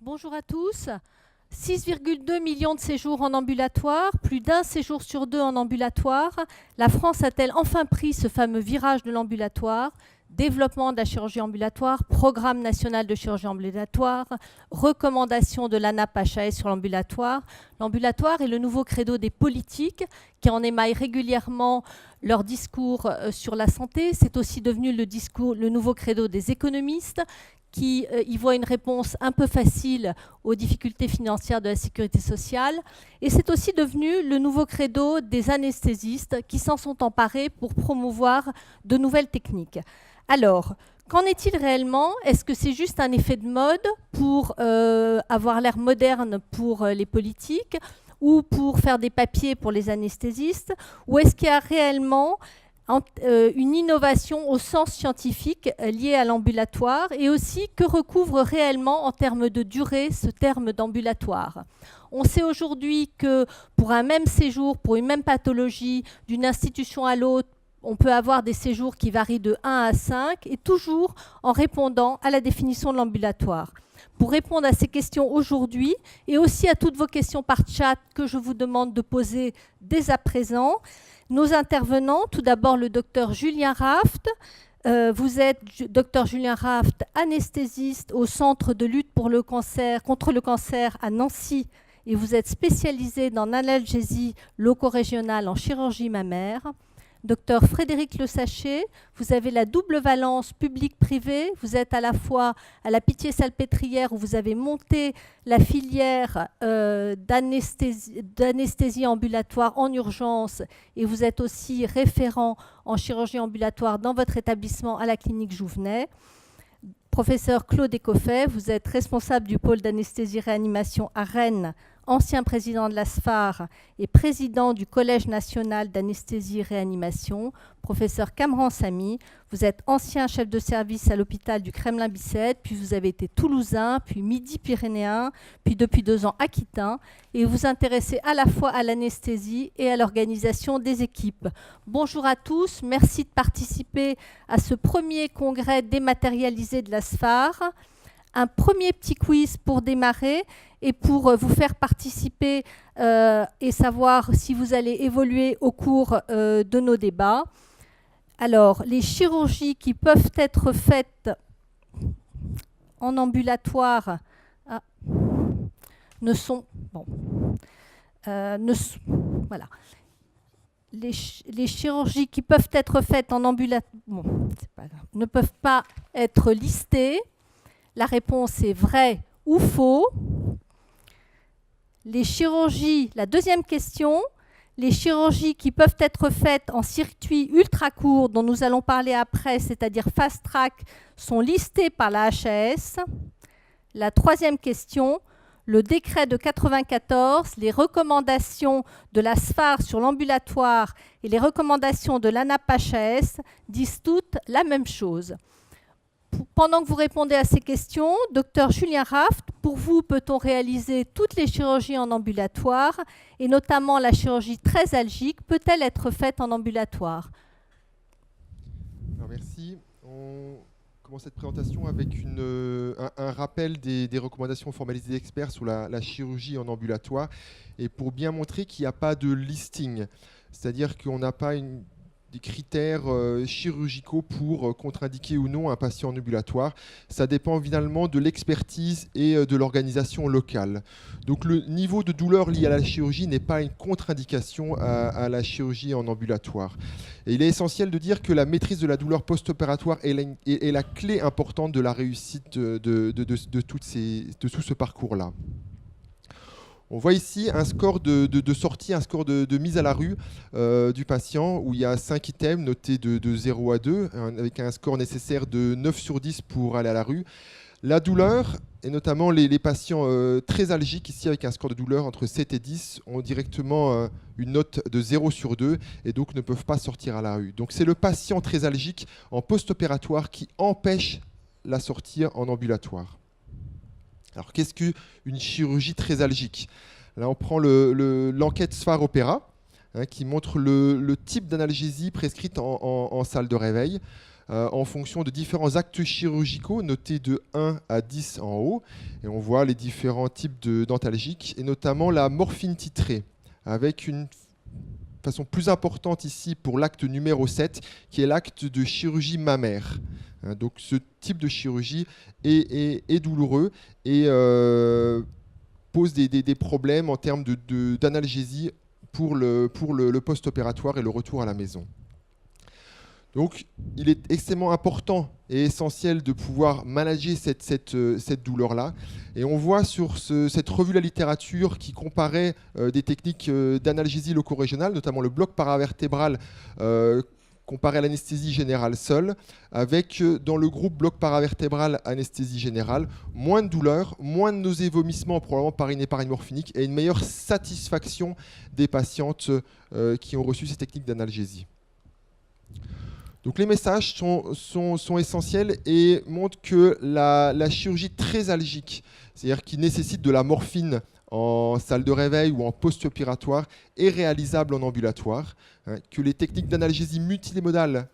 Bonjour à tous. 6,2 millions de séjours en ambulatoire, plus d'un séjour sur deux en ambulatoire. La France a-t-elle enfin pris ce fameux virage de l'ambulatoire? Développement de la chirurgie ambulatoire, programme national de chirurgie ambulatoire, recommandation de l'ANAP-HAS sur l'ambulatoire. L'ambulatoire est le nouveau credo des politiques qui en émaillent régulièrement leur discours sur la santé. C'est aussi devenu le nouveau credo des économistes qui y voient une réponse un peu facile aux difficultés financières de la sécurité sociale. Et c'est aussi devenu le nouveau credo des anesthésistes qui s'en sont emparés pour promouvoir de nouvelles techniques. Alors, qu'en est-il réellement? Est-ce que c'est juste un effet de mode pour avoir l'air moderne pour les politiques ou pour faire des papiers pour les anesthésistes? Ou est-ce qu'il y a réellement une innovation au sens scientifique liée à l'ambulatoire, et aussi que recouvre réellement en termes de durée ce terme d'ambulatoire. On sait aujourd'hui que pour un même séjour, pour une même pathologie, d'une institution à l'autre, on peut avoir des séjours qui varient de 1 à 5, et toujours en répondant à la définition de l'ambulatoire. Pour répondre à ces questions aujourd'hui, et aussi à toutes vos questions par chat que je vous demande de poser dès à présent, nos intervenants, tout d'abord le docteur Julien Raft. Vous êtes docteur Julien Raft, anesthésiste au Centre de lutte pour le cancer, contre le cancer à Nancy, et vous êtes spécialisé dans l'analgésie loco-régionale en chirurgie mammaire. Docteur Frédéric Le Sachet, vous avez la double valence public-privé. Vous êtes à la fois à la Pitié-Salpêtrière où vous avez monté la filière d'anesthésie ambulatoire en urgence, et vous êtes aussi référent en chirurgie ambulatoire dans votre établissement à la clinique Jouvenet. Professeur Claude Écoffet, vous êtes responsable du pôle d'anesthésie-réanimation à Rennes, ancien président de l'ASFAR et président du Collège national d'anesthésie-réanimation. Professeur Kamran Sami, vous êtes ancien chef de service à l'hôpital du Kremlin-Bicêtre, puis vous avez été toulousain, puis midi-pyrénéen, puis depuis 2 ans aquitain, et vous vous intéressez à la fois à l'anesthésie et à l'organisation des équipes. Bonjour à tous, merci de participer à ce premier congrès dématérialisé de l'ASFAR. Un premier petit quiz pour démarrer et pour vous faire participer et savoir si vous allez évoluer au cours de nos débats. Alors, les chirurgies qui peuvent être faites en ambulatoire ne sont... Bon, voilà. Les chirurgies qui peuvent être faites en ambulatoire ne peuvent pas être listées. La réponse est vrai ou faux. Les chirurgies, la deuxième question, les chirurgies qui peuvent être faites en circuit ultra court, dont nous allons parler après, c'est-à-dire fast track, sont listées par la HAS. La troisième question, le décret de 94, les recommandations de la SFAR sur l'ambulatoire et les recommandations de l'ANAP-HAS disent toutes la même chose. Pendant que vous répondez à ces questions, docteur Julien Raft, pour vous, peut-on réaliser toutes les chirurgies en ambulatoire, et notamment la chirurgie très algique, peut-elle être faite en ambulatoire? Alors merci. On commence cette présentation avec un rappel des recommandations formalisées d'experts sur la chirurgie en ambulatoire, et pour bien montrer qu'il n'y a pas de listing, c'est-à-dire qu'on n'a pas des critères chirurgicaux pour contre-indiquer ou non un patient en ambulatoire. Ça dépend finalement de l'expertise et de l'organisation locale. Donc le niveau de douleur lié à la chirurgie n'est pas une contre-indication à la chirurgie en ambulatoire. Et il est essentiel de dire que la maîtrise de la douleur post-opératoire est la clé importante de la réussite de tout ce parcours-là. On voit ici un score de sortie, un score de mise à la rue du patient, où il y a 5 items notés de 0 à 2, avec un score nécessaire de 9 sur 10 pour aller à la rue. La douleur, et notamment les patients très algiques, ici avec un score de douleur entre 7 et 10, ont directement une note de 0 sur 2 et donc ne peuvent pas sortir à la rue. Donc c'est le patient très algique en post-opératoire qui empêche la sortie en ambulatoire. Alors, qu'est-ce qu'une chirurgie très algique? Là, on prend l'enquête SFAR-Opéra, qui montre le type d'analgésie prescrite en salle de réveil. en fonction de différents actes chirurgicaux notés de 1 à 10 en haut. Et on voit les différents types d'antalgiques, et notamment la morphine titrée, avec une façon plus importante ici pour l'acte numéro 7, qui est l'acte de chirurgie mammaire. Donc ce type de chirurgie est douloureux et pose des problèmes en termes d'analgésie pour le post-opératoire et le retour à la maison. Donc il est extrêmement important et essentiel de pouvoir manager cette douleur-là. Et on voit sur cette revue de la littérature qui comparait des techniques d'analgésie loco-régionale, notamment le bloc paravertébral comparé à l'anesthésie générale seule, avec dans le groupe bloc paravertébral anesthésie générale, moins de douleur, moins de nausées et vomissements probablement par inhéparie morphinique et une meilleure satisfaction des patientes qui ont reçu ces techniques d'analgésie. Donc les messages sont essentiels et montrent que la chirurgie très algique, c'est-à-dire qui nécessite de la morphine en salle de réveil ou en post-opératoire, est réalisable en ambulatoire, que les techniques d'analgésie multimodale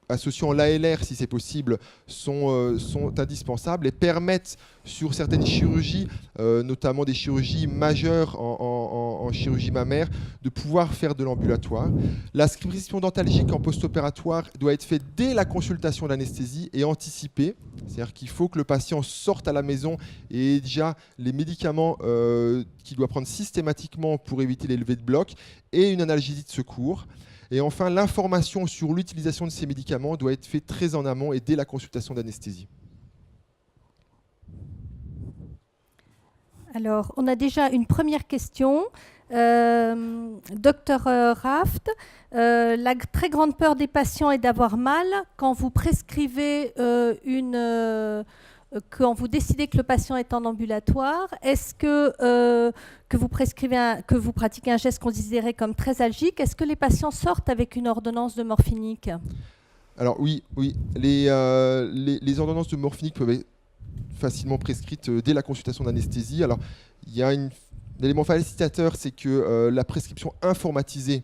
associant l'ALR, si c'est possible, sont indispensables et permettent sur certaines chirurgies, notamment des chirurgies majeures en chirurgie mammaire, de pouvoir faire de l'ambulatoire. La prescription d'antalgique en post-opératoire doit être faite dès la consultation d'anesthésie et anticipée. C'est-à-dire qu'il faut que le patient sorte à la maison et ait déjà les médicaments qu'il doit prendre systématiquement pour éviter les levées de bloc et une analgésie de secours. Et enfin, l'information sur l'utilisation de ces médicaments doit être faite très en amont et dès la consultation d'anesthésie. Alors, on a déjà une première question. Docteur Raft, la très grande peur des patients est d'avoir mal. Quand vous prescrivez quand vous décidez que le patient est en ambulatoire, est-ce que vous pratiquez un geste considéré comme très algique? Est-ce que les patients sortent avec une ordonnance de morphinique? Alors oui. Les ordonnances de morphinique peuvent être facilement prescrites dès la consultation d'anesthésie. Alors il y a un élément facilitateur, c'est que la prescription informatisée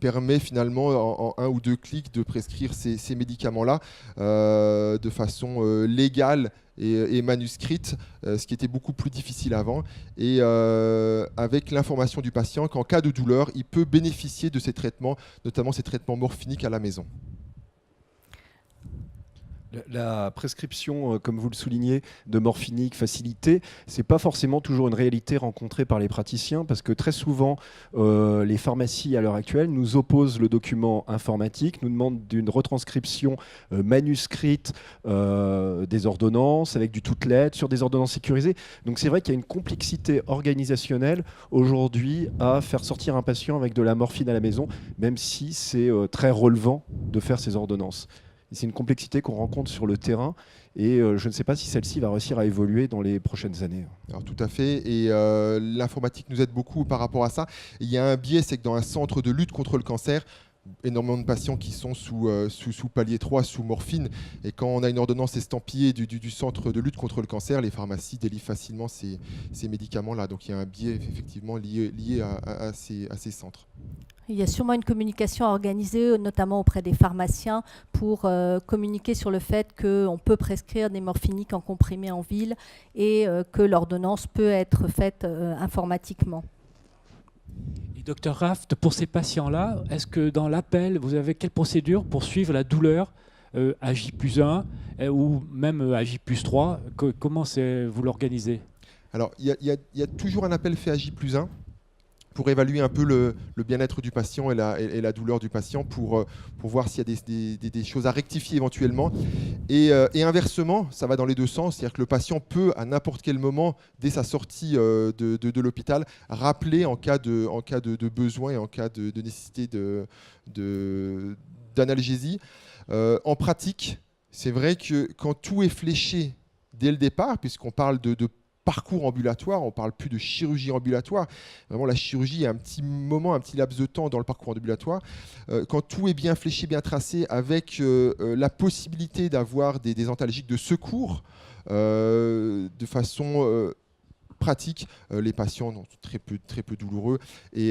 permet finalement en 1 ou 2 clics de prescrire ces médicaments-là de façon légale et manuscrite, ce qui était beaucoup plus difficile avant, et avec l'information du patient qu'en cas de douleur, il peut bénéficier de ces traitements, notamment ces traitements morphiniques à la maison. La prescription, comme vous le soulignez, de morphinique facilitée, ce n'est pas forcément toujours une réalité rencontrée par les praticiens, parce que très souvent, les pharmacies à l'heure actuelle nous opposent le document informatique, nous demandent une retranscription manuscrite des ordonnances, avec du toutes lettres, sur des ordonnances sécurisées. Donc c'est vrai qu'il y a une complexité organisationnelle aujourd'hui à faire sortir un patient avec de la morphine à la maison, même si c'est très relevant de faire ces ordonnances. C'est une complexité qu'on rencontre sur le terrain et je ne sais pas si celle-ci va réussir à évoluer dans les prochaines années. Alors tout à fait, et l'informatique nous aide beaucoup par rapport à ça. Il y a un biais, c'est que dans un centre de lutte contre le cancer, énormément de patients qui sont sous palier 3, sous morphine, et quand on a une ordonnance estampillée du centre de lutte contre le cancer, les pharmacies délivrent facilement ces médicaments-là. Donc il y a un biais effectivement lié à ces centres. Il y a sûrement une communication organisée, notamment auprès des pharmaciens, pour communiquer sur le fait qu'on peut prescrire des morphiniques en comprimé en ville et que l'ordonnance peut être faite informatiquement. Et Dr Raft, pour ces patients-là, est-ce que dans l'appel, vous avez quelle procédure pour suivre la douleur à J+1 ou même à J+3 Comment vous l'organisez? Alors, il y a toujours un appel fait à J+1 pour évaluer un peu le bien-être du patient et la douleur du patient, pour voir s'il y a des choses à rectifier éventuellement. Et inversement, ça va dans les deux sens, c'est-à-dire que le patient peut, à n'importe quel moment, dès sa sortie de l'hôpital, rappeler en cas de besoin et en cas de nécessité d'analgésie. En pratique, c'est vrai que quand tout est fléché dès le départ, puisqu'on parle de parcours ambulatoire, on ne parle plus de chirurgie ambulatoire. Vraiment, la chirurgie, il y a un petit moment, un petit laps de temps dans le parcours ambulatoire. Quand tout est bien fléché, bien tracé, avec la possibilité d'avoir des antalgiques de secours de façon pratique, les patients sont très peu douloureux et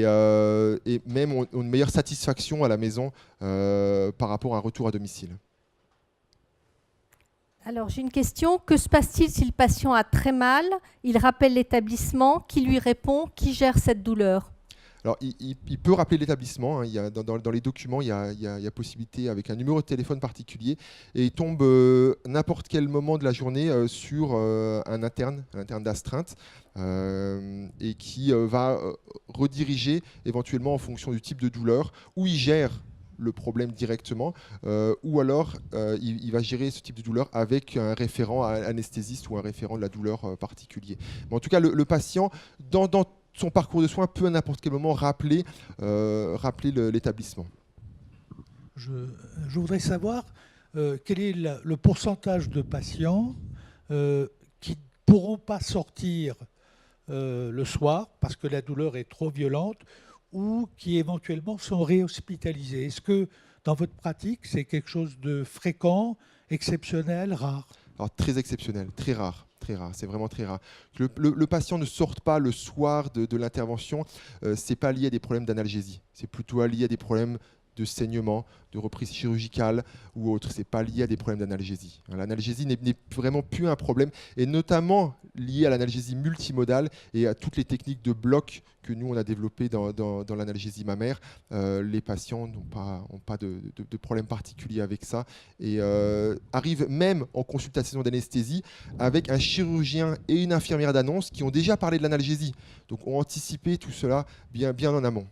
même ont une meilleure satisfaction à la maison par rapport à un retour à domicile. Alors j'ai une question. Que se passe-t-il si le patient a très mal? Il rappelle l'établissement. Qui lui répond? Qui gère cette douleur? Alors, il peut rappeler l'établissement. Il y a, dans les documents, il y a possibilité avec un numéro de téléphone particulier. Et il tombe n'importe quel moment de la journée sur un interne d'astreinte et qui va rediriger éventuellement en fonction du type de douleur, où il gère le problème directement, ou alors il va gérer ce type de douleur avec un référent anesthésiste ou un référent de la douleur particulier. Mais en tout cas, le patient, dans son parcours de soins, peut à n'importe quel moment rappeler l'établissement. Je voudrais savoir quel est le pourcentage de patients qui ne pourront pas sortir le soir parce que la douleur est trop violente ou qui éventuellement sont réhospitalisés. Est-ce que dans votre pratique, c'est quelque chose de fréquent, exceptionnel, rare? Alors très exceptionnel, très rare. Très rare, c'est vraiment très rare. Que le patient ne sorte pas le soir de l'intervention, c'est pas lié à des problèmes d'analgésie. C'est plutôt lié à des problèmes de saignement, de reprise chirurgicale ou autre. C'est pas lié à des problèmes d'analgésie. L'analgésie n'est vraiment plus un problème, et notamment lié à l'analgésie multimodale et à toutes les techniques de bloc que nous on a développées dans l'analgésie mammaire. Les patients n'ont pas de problème particulier avec ça et arrivent même en consultation d'anesthésie avec un chirurgien et une infirmière d'annonce qui ont déjà parlé de l'analgésie, donc ont anticipé tout cela bien en amont.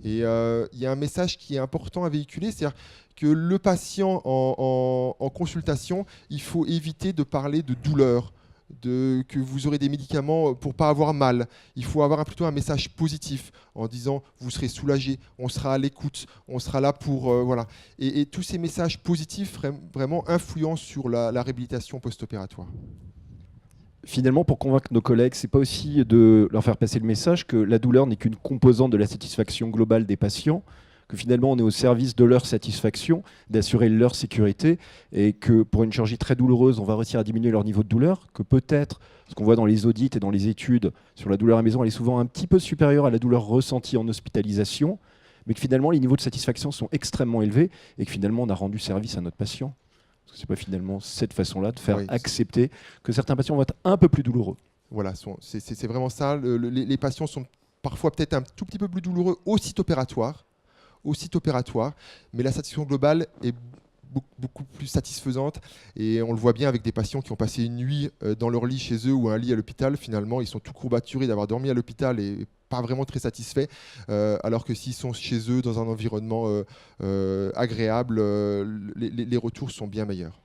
Et il y a un message qui est important à véhiculer, c'est-à-dire que le patient en consultation, il faut éviter de parler de douleur, que vous aurez des médicaments pour ne pas avoir mal. Il faut avoir plutôt un message positif en disant vous serez soulagé, on sera à l'écoute, on sera là pour... voilà. Et tous ces messages positifs vraiment influencent sur la réhabilitation post-opératoire. Finalement, pour convaincre nos collègues, c'est pas aussi de leur faire passer le message que la douleur n'est qu'une composante de la satisfaction globale des patients, que finalement on est au service de leur satisfaction, d'assurer leur sécurité, et que pour une chirurgie très douloureuse, on va réussir à diminuer leur niveau de douleur, que peut-être, ce qu'on voit dans les audits et dans les études sur la douleur à la maison, elle est souvent un petit peu supérieure à la douleur ressentie en hospitalisation, mais que finalement les niveaux de satisfaction sont extrêmement élevés, et que finalement on a rendu service à notre patient. Parce que c'est pas finalement cette façon-là de faire accepter que certains patients vont être un peu plus douloureux. Voilà, c'est vraiment ça. Les patients sont parfois peut-être un tout petit peu plus douloureux au site opératoire, mais la satisfaction globale est beaucoup plus satisfaisante, et on le voit bien avec des patients qui ont passé une nuit dans leur lit chez eux ou un lit à l'hôpital. Finalement, ils sont tout courbaturés d'avoir dormi à l'hôpital et pas vraiment très satisfaits, alors que s'ils sont chez eux dans un environnement agréable, les retours sont bien meilleurs.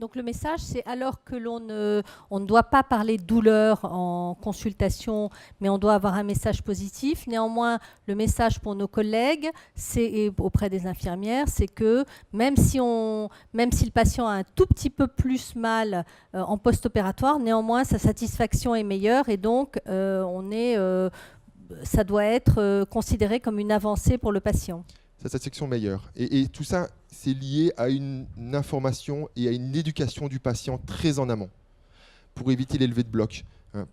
Donc le message, c'est alors que on ne doit pas parler de douleur en consultation, mais on doit avoir un message positif. Néanmoins, le message pour nos collègues, et auprès des infirmières, c'est que même si le patient a un tout petit peu plus mal en post-opératoire, néanmoins sa satisfaction est meilleure, et donc ça doit être considéré comme une avancée pour le patient. Sa satisfaction meilleure. Et tout ça, c'est lié à une information et à une éducation du patient très en amont, pour éviter les levées de bloc,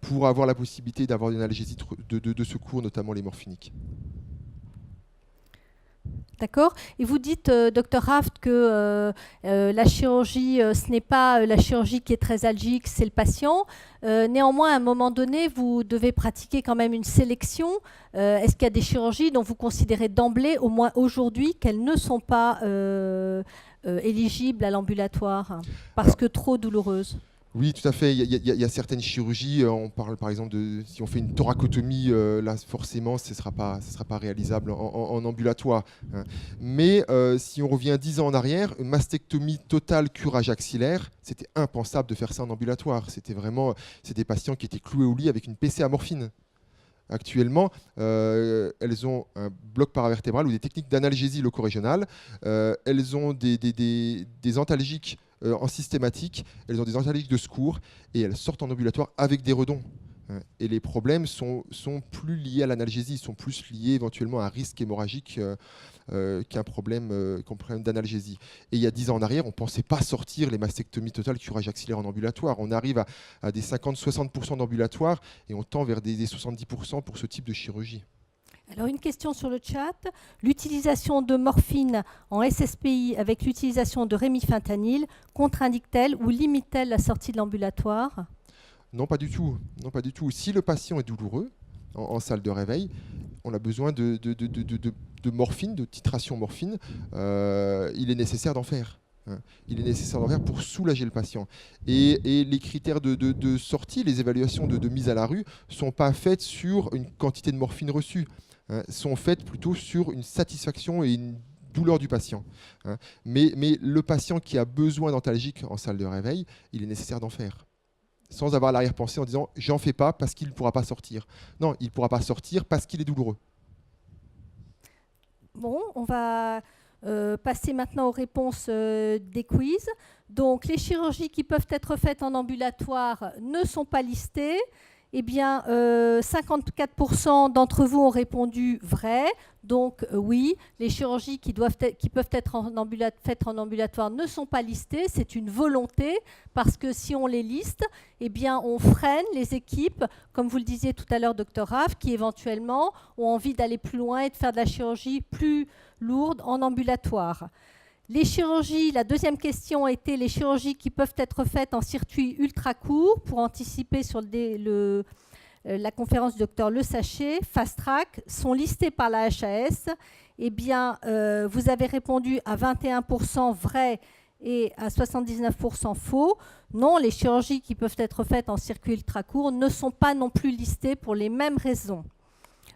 pour avoir la possibilité d'avoir une analgésie de secours, notamment les morphiniques. D'accord. Et vous dites, Dr Raft, que la chirurgie, ce n'est pas la chirurgie qui est très algique, c'est le patient. Néanmoins, à un moment donné, vous devez pratiquer quand même une sélection. Est-ce qu'il y a des chirurgies dont vous considérez d'emblée, au moins aujourd'hui, qu'elles ne sont pas éligibles à l'ambulatoire parce que trop douloureuses? Oui, tout à fait. Il y a certaines chirurgies. On parle par exemple de si on fait une thoracotomie, là forcément, ce ne sera pas réalisable en ambulatoire. Mais si on revient 10 ans en arrière, une mastectomie totale curage axillaire, c'était impensable de faire ça en ambulatoire. C'était des patients qui étaient cloués au lit avec une PC à morphine. Actuellement, elles ont un bloc paravertébral ou des techniques d'analgésie locorégionale. Elles ont des antalgiques en systématique, elles ont des antalgiques de secours et elles sortent en ambulatoire avec des redons. Et les problèmes sont plus liés à l'analgésie, sont plus liés éventuellement à un risque hémorragique qu'un problème d'analgésie. Et il y a 10 ans en arrière, on ne pensait pas sortir les mastectomies totales curage axillaire en ambulatoire. On arrive à des 50-60% d'ambulatoire et on tend vers des 70% pour ce type de chirurgie. Alors une question sur le chat. L'utilisation de morphine en SSPI avec l'utilisation de rémifentanil contre-indique-t-elle ou limite-t-elle la sortie de l'ambulatoire? Non, pas du tout. Non, pas du tout. Si le patient est douloureux en salle de réveil, on a besoin de morphine, de titration morphine. Il est nécessaire d'en faire. Il est nécessaire d'en faire pour soulager le patient. Et les critères de sortie, les évaluations de mise à la rue, ne sont pas faites sur une quantité de morphine reçue, sont faites plutôt sur une satisfaction et une douleur du patient. Mais le patient qui a besoin d'antalgique en salle de réveil, il est nécessaire d'en faire, sans avoir l'arrière-pensée en disant « j'en fais pas parce qu'il ne pourra pas sortir ». Non, il ne pourra pas sortir parce qu'il est douloureux. Bon, on va passer maintenant aux réponses des quiz. Donc, les chirurgies qui peuvent être faites en ambulatoire ne sont pas listées. Eh bien, 54% d'entre vous ont répondu vrai. Donc, oui, les chirurgies qui peuvent être faites en ambulatoire ne sont pas listées. C'est une volonté, parce que si on les liste, eh bien, on freine les équipes, comme vous le disiez tout à l'heure, Dr Raff, qui éventuellement ont envie d'aller plus loin et de faire de la chirurgie plus lourde en ambulatoire. Les chirurgies, la deuxième question était les chirurgies qui peuvent être faites en circuit ultra court pour anticiper sur la conférence du docteur Le Sachet, Fast Track, sont listées par la HAS. Eh bien, vous avez répondu à 21% vrai et à 79% faux. Non, les chirurgies qui peuvent être faites en circuit ultra court ne sont pas non plus listées pour les mêmes raisons.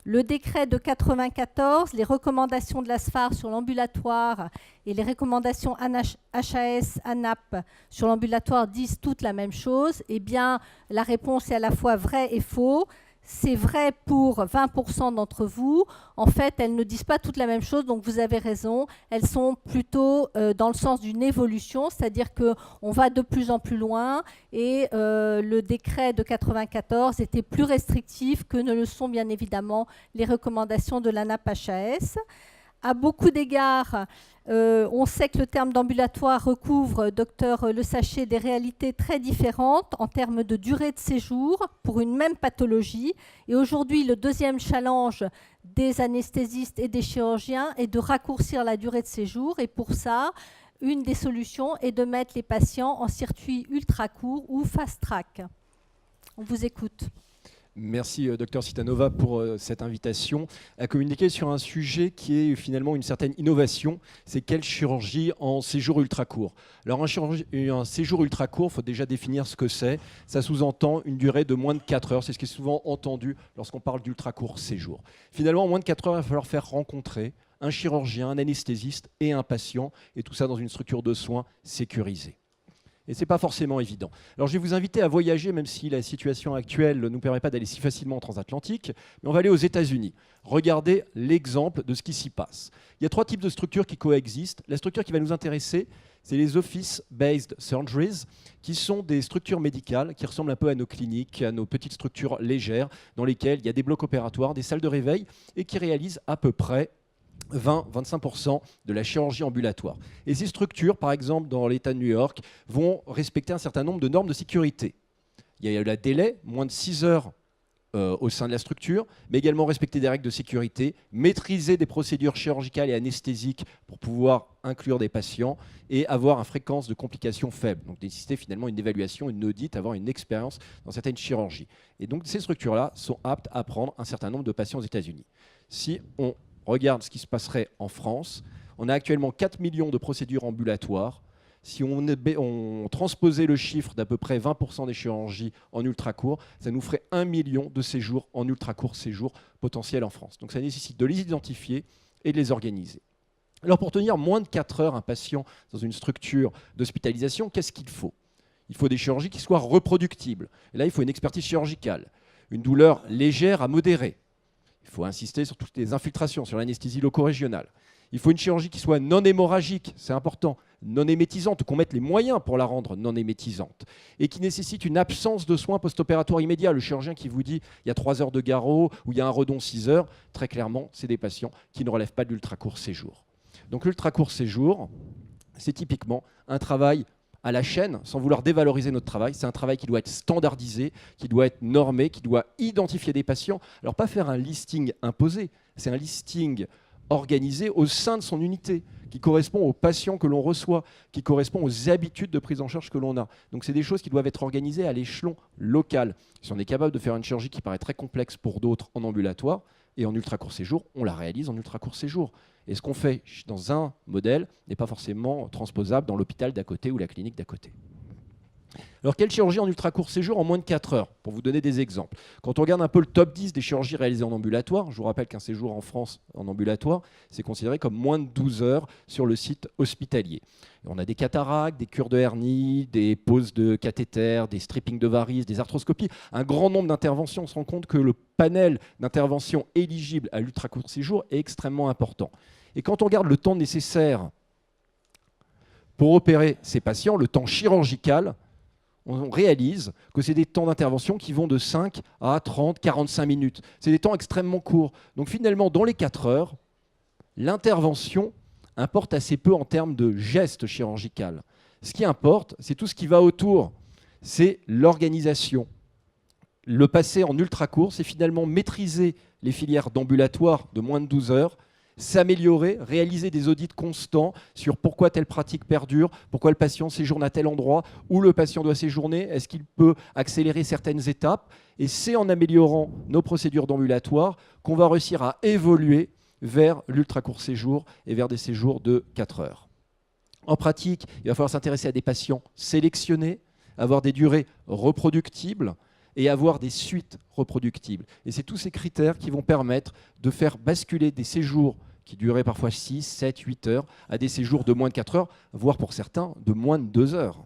Le décret de 94, les recommandations de l'ASFAR sur l'ambulatoire et les recommandations HAS, ANAP sur l'ambulatoire disent toutes la même chose. Eh bien, la réponse est à la fois vrai et faux. C'est vrai pour 20% d'entre vous. En fait, elles ne disent pas toutes la même chose, donc vous avez raison. Elles sont plutôt dans le sens d'une évolution, c'est-à-dire qu'on va de plus en plus loin et le décret de 94 était plus restrictif que ne le sont bien évidemment les recommandations de l'ANAP-HAS. À beaucoup d'égards, on sait que le terme d'ambulatoire recouvre, docteur Le Sachet, des réalités très différentes en termes de durée de séjour pour une même pathologie. Et aujourd'hui, le deuxième challenge des anesthésistes et des chirurgiens est de raccourcir la durée de séjour. Et pour ça, une des solutions est de mettre les patients en circuit ultra court ou fast track. On vous écoute. Merci Dr Citanova pour cette invitation à communiquer sur un sujet qui est finalement une certaine innovation, c'est quelle chirurgie en séjour ultra court. Alors un séjour ultra court, il faut déjà définir ce que c'est. Ça sous-entend une durée de moins de 4 heures, c'est ce qui est souvent entendu lorsqu'on parle d'ultra court séjour. Finalement, en moins de 4 heures, il va falloir faire rencontrer un chirurgien, un anesthésiste et un patient, et tout ça dans une structure de soins sécurisée. Et ce n'est pas forcément évident. Alors je vais vous inviter à voyager, même si la situation actuelle ne nous permet pas d'aller si facilement en transatlantique, mais on va aller aux États-Unis. Regardez l'exemple de ce qui s'y passe. Il y a 3 types de structures qui coexistent. La structure qui va nous intéresser, c'est les Office-Based Surgeries, qui sont des structures médicales qui ressemblent un peu à nos cliniques, à nos petites structures légères, dans lesquelles il y a des blocs opératoires, des salles de réveil, et qui réalisent à peu près 20-25% de la chirurgie ambulatoire. Et ces structures, par exemple dans l'État de New York, vont respecter un certain nombre de normes de sécurité. Il y a le délai, moins de 6 heures au sein de la structure, mais également respecter des règles de sécurité, maîtriser des procédures chirurgicales et anesthésiques pour pouvoir inclure des patients et avoir une fréquence de complications faible. Donc nécessiter finalement une évaluation, une audit, avoir une expérience dans certaines chirurgies. Et donc ces structures-là sont aptes à prendre un certain nombre de patients aux États-Unis. Si on regarde ce qui se passerait en France, on a actuellement 4 millions de procédures ambulatoires. Si on transposait le chiffre d'à peu près 20% des chirurgies en ultra court, ça nous ferait 1 million de séjours en ultra court séjour potentiels en France. Donc ça nécessite de les identifier et de les organiser. Alors pour tenir moins de 4 heures un patient dans une structure d'hospitalisation, qu'est-ce qu'il faut? Il faut des chirurgies qui soient reproductibles. Et là, il faut une expertise chirurgicale, une douleur légère à modérée. Il faut insister sur toutes les infiltrations, sur l'anesthésie loco-régionale. Il faut une chirurgie qui soit non hémorragique, c'est important, non émétisante, ou qu'on mette les moyens pour la rendre non émétisante, et qui nécessite une absence de soins post-opératoires immédiats. Le chirurgien qui vous dit il y a 3 heures de garrot ou il y a un redon 6 heures, très clairement, c'est des patients qui ne relèvent pas de l'ultra-court séjour. Donc l'ultra-court séjour, c'est typiquement un travail à la chaîne, sans vouloir dévaloriser notre travail. C'est un travail qui doit être standardisé, qui doit être normé, qui doit identifier des patients. Alors pas faire un listing imposé, c'est un listing organisé au sein de son unité, qui correspond aux patients que l'on reçoit, qui correspond aux habitudes de prise en charge que l'on a. Donc c'est des choses qui doivent être organisées à l'échelon local. Si on est capable de faire une chirurgie qui paraît très complexe pour d'autres en ambulatoire et en ultra court séjour, on la réalise en ultra court séjour. Et ce qu'on fait dans un modèle n'est pas forcément transposable dans l'hôpital d'à côté ou la clinique d'à côté. Alors, quelle chirurgie en ultra court séjour en moins de 4 heures? Pour vous donner des exemples. Quand on regarde un peu le top 10 des chirurgies réalisées en ambulatoire, je vous rappelle qu'un séjour en France en ambulatoire, c'est considéré comme moins de 12 heures sur le site hospitalier. Et on a des cataractes, des cures de hernie, des poses de cathéter, des strippings de varices, des arthroscopies, un grand nombre d'interventions. On se rend compte que le panel d'interventions éligibles à l'ultra court séjour est extrêmement important. Et quand on regarde le temps nécessaire pour opérer ces patients, le temps chirurgical, on réalise que c'est des temps d'intervention qui vont de 5 à 30, 45 minutes. C'est des temps extrêmement courts. Donc finalement, dans les 4 heures, l'intervention importe assez peu en termes de geste chirurgical. Ce qui importe, c'est tout ce qui va autour. C'est l'organisation. Le passer en ultra court, c'est finalement maîtriser les filières d'ambulatoire de moins de 12 heures, s'améliorer, réaliser des audits constants sur pourquoi telle pratique perdure, pourquoi le patient séjourne à tel endroit, où le patient doit séjourner, est-ce qu'il peut accélérer certaines étapes. Et c'est en améliorant nos procédures d'ambulatoire qu'on va réussir à évoluer vers l'ultra court séjour et vers des séjours de 4 heures. En pratique, il va falloir s'intéresser à des patients sélectionnés, avoir des durées reproductibles et avoir des suites reproductibles. Et c'est tous ces critères qui vont permettre de faire basculer des séjours qui duraient parfois 6, 7, 8 heures à des séjours de moins de 4 heures, voire pour certains de moins de 2 heures.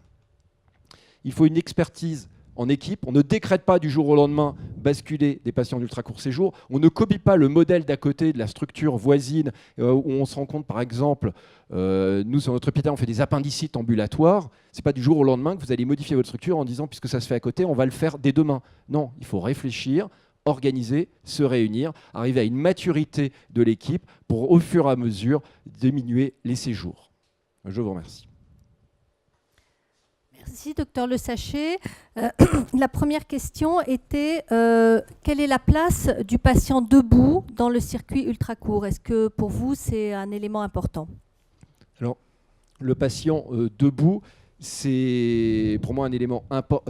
Il faut une expertise en équipe. On ne décrète pas du jour au lendemain basculer des patients d'ultra court séjour. On ne copie pas le modèle d'à côté de la structure voisine où on se rend compte, par exemple, nous sur notre hôpital, on fait des appendicites ambulatoires. Ce n'est pas du jour au lendemain que vous allez modifier votre structure en disant puisque ça se fait à côté, on va le faire dès demain. Non, il faut réfléchir, organiser, se réunir, arriver à une maturité de l'équipe pour au fur et à mesure diminuer les séjours. Je vous remercie. Merci, docteur Le Sachet. La première question était quelle est la place du patient debout dans le circuit ultra court? Est-ce que pour vous, c'est un élément important? Alors, le patient debout, c'est pour moi un élément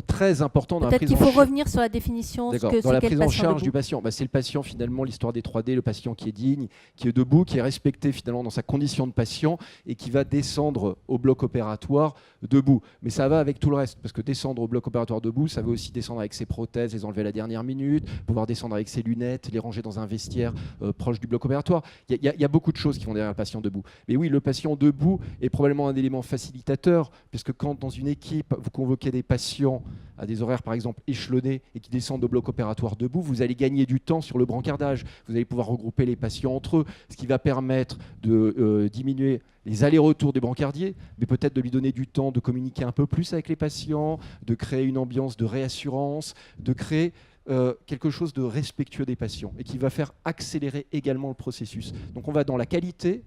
très important dans la Peut-être prise qu'il en charge. faut revenir sur la définition. Dans la prise en charge du patient, c'est le patient finalement, l'histoire des 3D, le patient qui est digne, qui est debout, qui est respecté finalement dans sa condition de patient et qui va descendre au bloc opératoire debout. Mais ça va avec tout le reste, parce que descendre au bloc opératoire debout, ça veut aussi descendre avec ses prothèses, les enlever à la dernière minute, pouvoir descendre avec ses lunettes, les ranger dans un vestiaire proche du bloc opératoire. Il y a beaucoup de choses qui vont derrière le patient debout. Mais oui, le patient debout est probablement un élément facilitateur, puisque quand dans une équipe, vous convoquez des patients à des horaires par exemple échelonnés et qui descendent au bloc opératoire debout, vous allez gagner du temps sur le brancardage. Vous allez pouvoir regrouper les patients entre eux, ce qui va permettre de diminuer les allers-retours des brancardiers, mais peut-être de lui donner du temps de communiquer un peu plus avec les patients, de créer une ambiance de réassurance, de créer quelque chose de respectueux des patients et qui va faire accélérer également le processus. Donc on va dans la qualité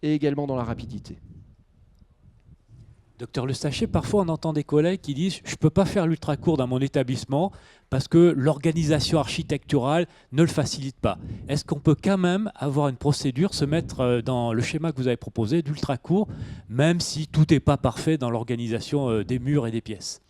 et également dans la rapidité. Docteur Le Sachet, parfois on entend des collègues qui disent « je ne peux pas faire l'ultra court dans mon établissement parce que l'organisation architecturale ne le facilite pas ». Est-ce qu'on peut quand même avoir une procédure, se mettre dans le schéma que vous avez proposé d'ultra court, même si tout n'est pas parfait dans l'organisation des murs et des pièces?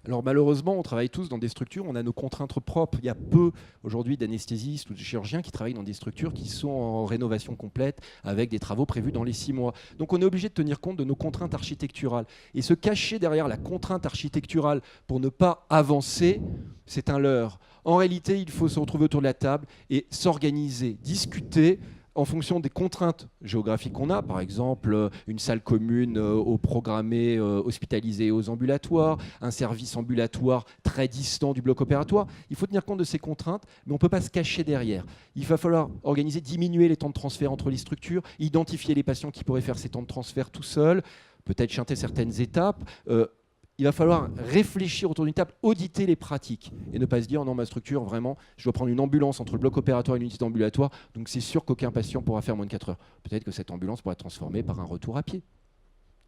Alors malheureusement, on travaille tous dans des structures, on a nos contraintes propres. Il y a peu aujourd'hui d'anesthésistes ou de chirurgiens qui travaillent dans des structures qui sont en rénovation complète avec des travaux prévus dans les 6 mois. Donc on est obligé de tenir compte de nos contraintes architecturales. Et se cacher derrière la contrainte architecturale pour ne pas avancer, c'est un leurre. En réalité, il faut se retrouver autour de la table et s'organiser, discuter en fonction des contraintes géographiques qu'on a, par exemple une salle commune aux programmés hospitalisés aux ambulatoires, un service ambulatoire très distant du bloc opératoire. Il faut tenir compte de ces contraintes, mais on ne peut pas se cacher derrière. Il va falloir organiser, diminuer les temps de transfert entre les structures, identifier les patients qui pourraient faire ces temps de transfert tout seuls, peut-être chanter certaines étapes. Il va falloir réfléchir autour d'une table, auditer les pratiques et ne pas se dire non, ma structure, vraiment, je dois prendre une ambulance entre le bloc opératoire et l'unité d'ambulatoire, donc c'est sûr qu'aucun patient pourra faire moins de 4 heures. Peut-être que cette ambulance pourra être transformée par un retour à pied.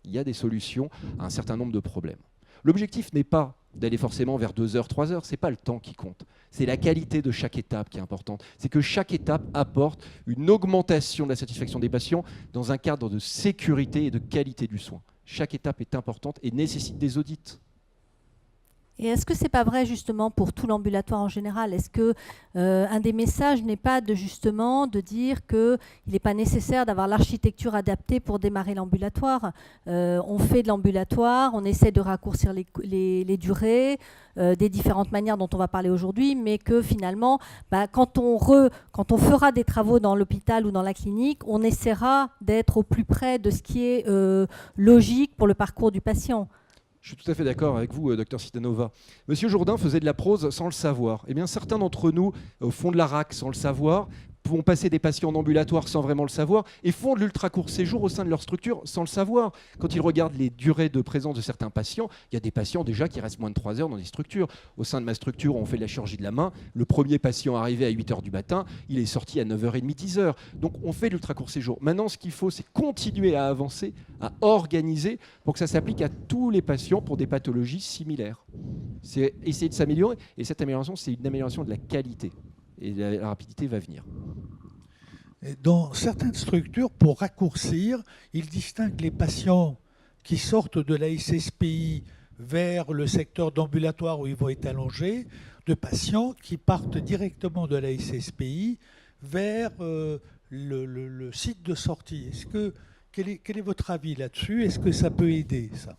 Il y a des solutions à un certain nombre de problèmes. L'objectif n'est pas d'aller forcément vers 2 heures, 3 heures, ce n'est pas le temps qui compte. C'est la qualité de chaque étape qui est importante. C'est que chaque étape apporte une augmentation de la satisfaction des patients dans un cadre de sécurité et de qualité du soin. Chaque étape est importante et nécessite des audits. Et est-ce que ce n'est pas vrai justement pour tout l'ambulatoire en général? Est-ce que un des messages n'est pas justement de dire qu'il n'est pas nécessaire d'avoir l'architecture adaptée pour démarrer l'ambulatoire? On fait de l'ambulatoire, on essaie de raccourcir les durées, des différentes manières dont on va parler aujourd'hui, mais que finalement, quand on fera des travaux dans l'hôpital ou dans la clinique, on essaiera d'être au plus près de ce qui est logique pour le parcours du patient. Je suis tout à fait d'accord avec vous, Dr Citanova. Monsieur Jourdain faisait de la prose sans le savoir. Eh bien, certains d'entre nous font de la RAC sans le savoir, vont passer des patients en ambulatoire sans vraiment le savoir et font de l'ultra-court séjour au sein de leur structure sans le savoir. Quand ils regardent les durées de présence de certains patients, il y a des patients déjà qui restent moins de 3 heures dans des structures. Au sein de ma structure, on fait de la chirurgie de la main. Le premier patient arrivé à 8 heures du matin, il est sorti à 9h30, 10h. Donc on fait de l'ultra-court séjour. Maintenant, ce qu'il faut, c'est continuer à avancer, à organiser pour que ça s'applique à tous les patients pour des pathologies similaires. C'est essayer de s'améliorer. Et cette amélioration, c'est une amélioration de la qualité. Et la rapidité va venir. Dans certaines structures, pour raccourcir, ils distinguent les patients qui sortent de la SSPI vers le secteur d'ambulatoire où ils vont être allongés, de patients qui partent directement de la SSPI vers le site de sortie. Quel est votre avis là-dessus? Est-ce que ça peut aider, ça?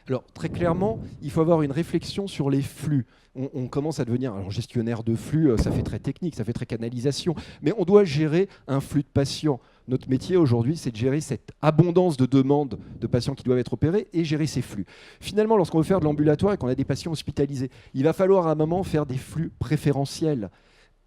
Alors, très clairement, il faut avoir une réflexion sur les flux. On commence à devenir, alors gestionnaire de flux, ça fait très technique, ça fait très canalisation, mais on doit gérer un flux de patients. Notre métier aujourd'hui, c'est de gérer cette abondance de demandes de patients qui doivent être opérés et gérer ces flux. Finalement, lorsqu'on veut faire de l'ambulatoire et qu'on a des patients hospitalisés, il va falloir à un moment faire des flux préférentiels.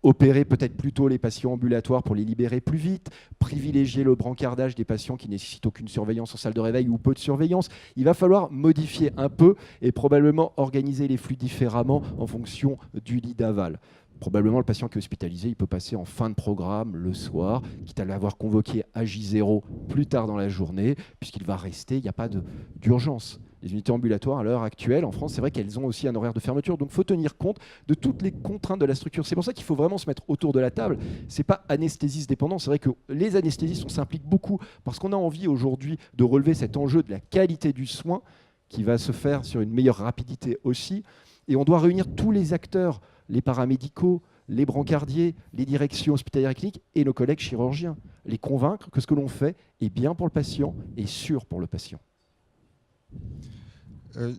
Opérer peut-être plutôt les patients ambulatoires pour les libérer plus vite, privilégier le brancardage des patients qui nécessitent aucune surveillance en salle de réveil ou peu de surveillance. Il va falloir modifier un peu et probablement organiser les flux différemment en fonction du lit d'aval. Probablement, le patient qui est hospitalisé, il peut passer en fin de programme le soir, quitte à l'avoir convoqué à J0 plus tard dans la journée, puisqu'il va rester, il n'y a pas d'urgence. Les unités ambulatoires, à l'heure actuelle, en France, c'est vrai qu'elles ont aussi un horaire de fermeture. Donc, il faut tenir compte de toutes les contraintes de la structure. C'est pour ça qu'il faut vraiment se mettre autour de la table. Ce n'est pas anesthésiste dépendant. C'est vrai que les anesthésistes, on s'implique beaucoup parce qu'on a envie aujourd'hui de relever cet enjeu de la qualité du soin qui va se faire sur une meilleure rapidité aussi. Et on doit réunir tous les acteurs, les paramédicaux, les brancardiers, les directions hospitalières et cliniques et nos collègues chirurgiens. Les convaincre que ce que l'on fait est bien pour le patient et sûr pour le patient.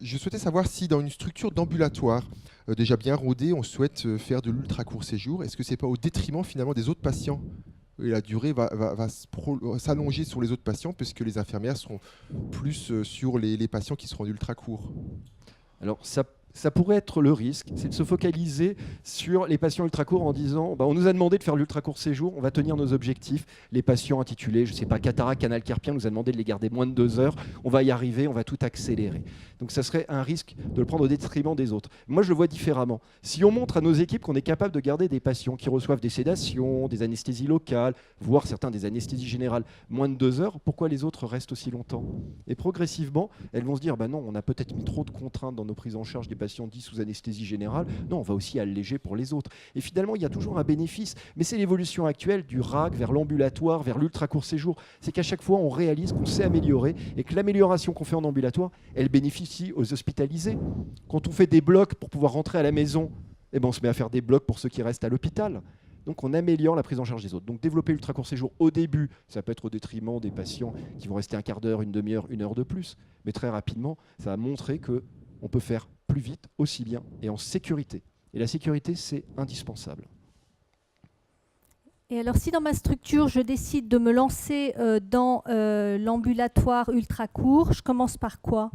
Je souhaitais savoir si dans une structure d'ambulatoire déjà bien rodée, on souhaite faire de l'ultra-court séjour. Est-ce que ce n'est pas au détriment finalement des autres patients? Et la durée va s'allonger sur les autres patients puisque les infirmières seront plus sur les patients qui seront d'ultra-court. Alors ça pourrait être le risque, c'est de se focaliser sur les patients ultra-courts en disant on nous a demandé de faire l'ultra-court séjour, on va tenir nos objectifs. Les patients intitulés, je ne sais pas, cataracte, canal carpien, nous a demandé de les garder moins de 2 heures, on va y arriver, on va tout accélérer. Donc ça serait un risque de le prendre au détriment des autres. Moi je le vois différemment. Si on montre à nos équipes qu'on est capable de garder des patients qui reçoivent des sédations, des anesthésies locales, voire certains des anesthésies générales, moins de 2 heures, pourquoi les autres restent aussi longtemps? Et progressivement, elles vont se dire non, on a peut-être mis trop de contraintes dans nos prises en charge des patients dits sous anesthésie générale, non, on va aussi alléger pour les autres. Et finalement, il y a toujours un bénéfice, mais c'est l'évolution actuelle du RAC vers l'ambulatoire, vers l'ultra-court séjour. C'est qu'à chaque fois, on réalise qu'on s'est amélioré et que l'amélioration qu'on fait en ambulatoire, elle bénéficie aux hospitalisés. Quand on fait des blocs pour pouvoir rentrer à la maison, on se met à faire des blocs pour ceux qui restent à l'hôpital. Donc on améliore la prise en charge des autres. Donc développer l'ultra-court séjour au début, ça peut être au détriment des patients qui vont rester un quart d'heure, une demi-heure, 1 heure de plus. Mais très rapidement, ça va montrer qu'on peut faire plus vite, aussi bien et en sécurité. Et la sécurité, c'est indispensable. Et alors, si dans ma structure, je décide de me lancer dans l'ambulatoire ultra court, je commence par quoi?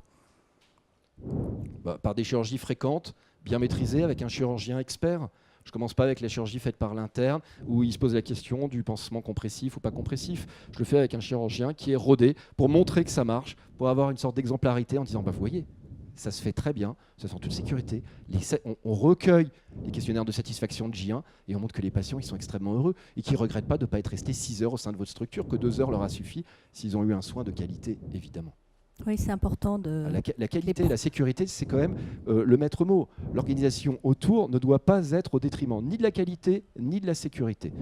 Par des chirurgies fréquentes, bien maîtrisées, avec un chirurgien expert. Je ne commence pas avec la chirurgie faite par l'interne, où il se pose la question du pansement compressif ou pas compressif. Je le fais avec un chirurgien qui est rodé pour montrer que ça marche, pour avoir une sorte d'exemplarité en disant vous voyez, ça se fait très bien, ça se fait en toute sécurité. On recueille les questionnaires de satisfaction de J1 et on montre que les patients ils sont extrêmement heureux et qu'ils ne regrettent pas de ne pas être restés 6 heures au sein de votre structure, que 2 heures leur a suffi s'ils ont eu un soin de qualité, évidemment. Oui, c'est important de... La qualité et la sécurité, c'est quand même le maître mot. L'organisation autour ne doit pas être au détriment ni de la qualité ni de la sécurité.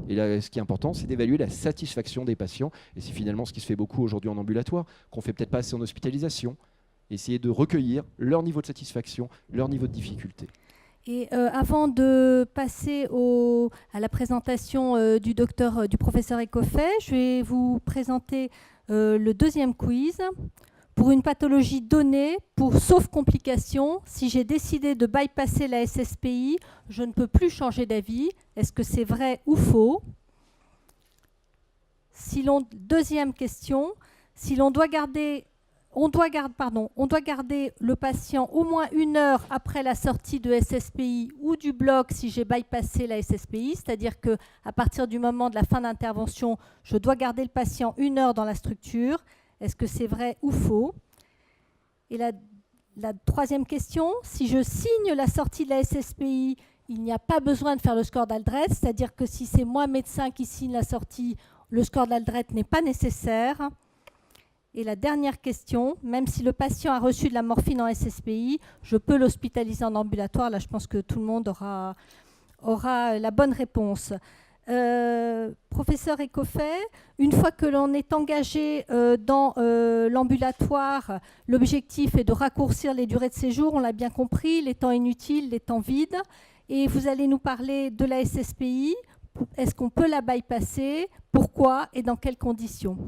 Et là, ce qui est important, c'est d'évaluer la satisfaction des patients. Et c'est finalement ce qui se fait beaucoup aujourd'hui en ambulatoire, qu'on ne fait peut-être pas assez en hospitalisation. Essayer de recueillir leur niveau de satisfaction, leur niveau de difficulté. Et avant de passer à la présentation du professeur Ecofet, je vais vous présenter le deuxième quiz. Pour une pathologie donnée, sauf complications, si j'ai décidé de bypasser la SSPI, je ne peux plus changer d'avis. Est-ce que c'est vrai ou faux? Deuxième question, si l'on doit garder... On doit garder le patient au moins 1 heure après la sortie de SSPI ou du bloc si j'ai bypassé la SSPI, c'est-à-dire qu'à partir du moment de la fin d'intervention, je dois garder le patient 1 heure dans la structure. Est-ce que c'est vrai ou faux? Et la troisième question, si je signe la sortie de la SSPI, il n'y a pas besoin de faire le score d'Aldred, c'est-à-dire que si c'est moi, médecin, qui signe la sortie, le score d'Aldred n'est pas nécessaire. Et la dernière question, même si le patient a reçu de la morphine en SSPI, je peux l'hospitaliser en ambulatoire. Là, je pense que tout le monde aura la bonne réponse. Professeur Ecofet, une fois que l'on est engagé dans l'ambulatoire, l'objectif est de raccourcir les durées de séjour, on l'a bien compris, les temps inutiles, les temps vides. Et vous allez nous parler de la SSPI. Est-ce qu'on peut la bypasser? Pourquoi et dans quelles conditions?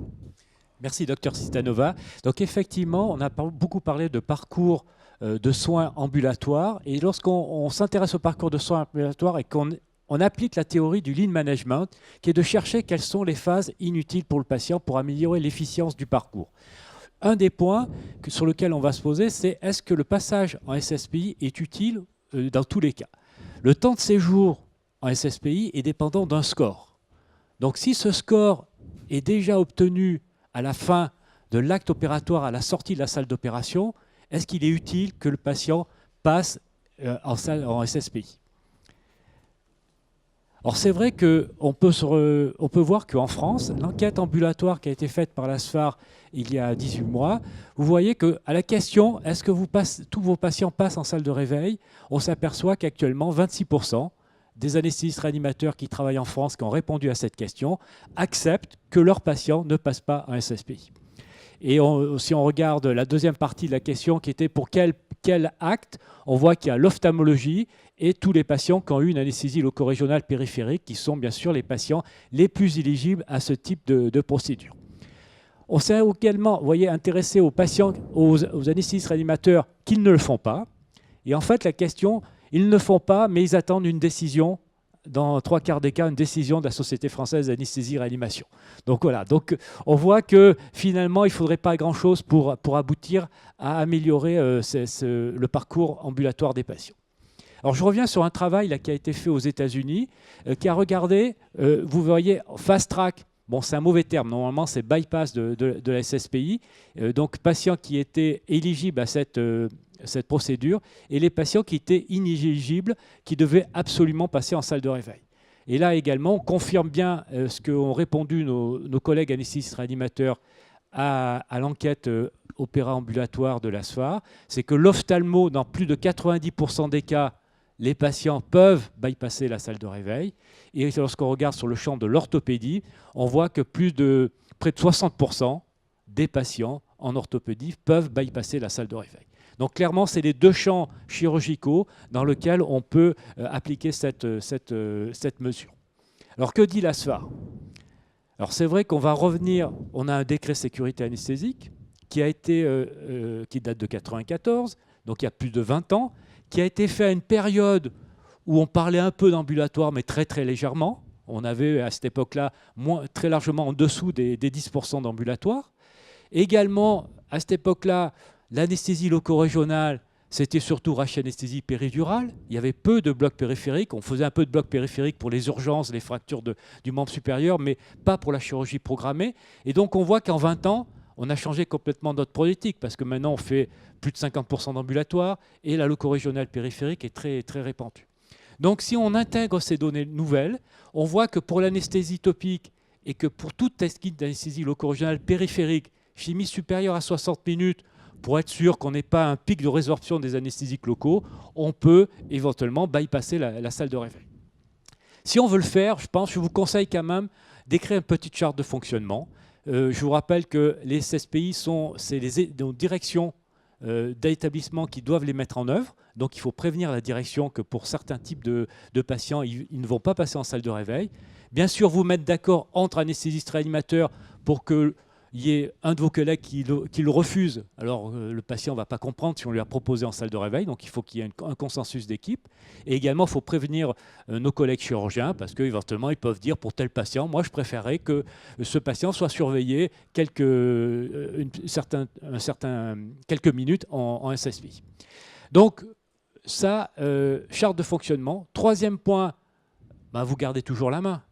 Merci, docteur Sistanova. Donc effectivement, on a beaucoup parlé de parcours de soins ambulatoires. Et lorsqu'on s'intéresse au parcours de soins ambulatoires et qu'on applique la théorie du lean management, qui est de chercher quelles sont les phases inutiles pour le patient pour améliorer l'efficience du parcours. Un des points sur lesquels on va se poser, c'est est-ce que le passage en SSPI est utile dans tous les cas? Le temps de séjour en SSPI est dépendant d'un score. Donc si ce score est déjà obtenu à la fin de l'acte opératoire, à la sortie de la salle d'opération, est-ce qu'il est utile que le patient passe en SSPI? Alors c'est vrai qu'on peut voir qu'en France, l'enquête ambulatoire qui a été faite par la SFAR il y a 18 mois, vous voyez qu'à la question « Est-ce que tous vos patients passent en salle de réveil ?», on s'aperçoit qu'actuellement 26% des anesthésistes réanimateurs qui travaillent en France, qui ont répondu à cette question, acceptent que leurs patients ne passent pas en SSPI. Et si on regarde la deuxième partie de la question, qui était pour quel acte, on voit qu'il y a l'ophtalmologie et tous les patients qui ont eu une anesthésie loco-régionale périphérique, qui sont bien sûr les patients les plus éligibles à ce type de procédure. On s'est également intéressé aux patients, aux anesthésistes réanimateurs qui ne le font pas. Et en fait, la question... Ils ne le font pas, mais ils attendent une décision, dans 3 quarts des cas, une décision de la Société française d'anesthésie-réanimation. Donc voilà, donc, on voit que finalement, il ne faudrait pas grand-chose pour aboutir à améliorer le parcours ambulatoire des patients. Alors je reviens sur un travail là, qui a été fait aux États-Unis, qui a regardé, vous voyez, fast track. Bon, c'est un mauvais terme. Normalement, c'est bypass de la SSPI. Donc, patients qui étaient éligibles à cette procédure et les patients qui étaient inéligibles, qui devaient absolument passer en salle de réveil. Et là également, on confirme bien ce qu'ont répondu nos collègues anesthésistes réanimateurs à l'enquête opéra ambulatoire de la SFAR, c'est que l'ophtalmo, dans plus de 90% des cas, les patients peuvent bypasser la salle de réveil. Et lorsqu'on regarde sur le champ de l'orthopédie, on voit que près de 60% des patients en orthopédie peuvent bypasser la salle de réveil. Donc clairement, c'est les 2 champs chirurgicaux dans lesquels on peut appliquer cette mesure. Alors que dit la SFAR? Alors c'est vrai qu'on va revenir, on a un décret sécurité anesthésique qui date de 1994, donc il y a plus de 20 ans, qui a été fait à une période où on parlait un peu d'ambulatoire, mais très très légèrement. On avait à cette époque-là très largement en dessous des 10% d'ambulatoire. Également, à cette époque-là, l'anesthésie loco-régionale, c'était surtout rachianesthésie péridurale. Il y avait peu de blocs périphériques. On faisait un peu de blocs périphériques pour les urgences, les fractures du membre supérieur, mais pas pour la chirurgie programmée. Et donc, on voit qu'en 20 ans, on a changé complètement notre politique parce que maintenant, on fait plus de 50% d'ambulatoire et la loco-régionale périphérique est très, très répandue. Donc, si on intègre ces données nouvelles, on voit que pour l'anesthésie topique et que pour toute technique d'anesthésie loco-régionale périphérique chimie supérieure à 60 minutes, pour être sûr qu'on n'ait pas un pic de résorption des anesthésiques locaux, on peut éventuellement bypasser la salle de réveil. Si on veut le faire, je vous conseille quand même d'écrire une petite charte de fonctionnement. Je vous rappelle que les SSPI c'est les directions d'établissements qui doivent les mettre en œuvre. Donc il faut prévenir la direction que pour certains types de patients, ils ne vont pas passer en salle de réveil. Bien sûr, vous mettre d'accord entre anesthésistes réanimateurs pour qu'il y ait un de vos collègues qui le refuse. Alors le patient ne va pas comprendre si on lui a proposé en salle de réveil, donc il faut qu'il y ait un consensus d'équipe. Et également, il faut prévenir nos collègues chirurgiens, parce qu'éventuellement, ils peuvent dire pour tel patient, moi je préférerais que ce patient soit surveillé quelques minutes en SSPI. Donc ça, charte de fonctionnement. Troisième point, vous gardez toujours la main.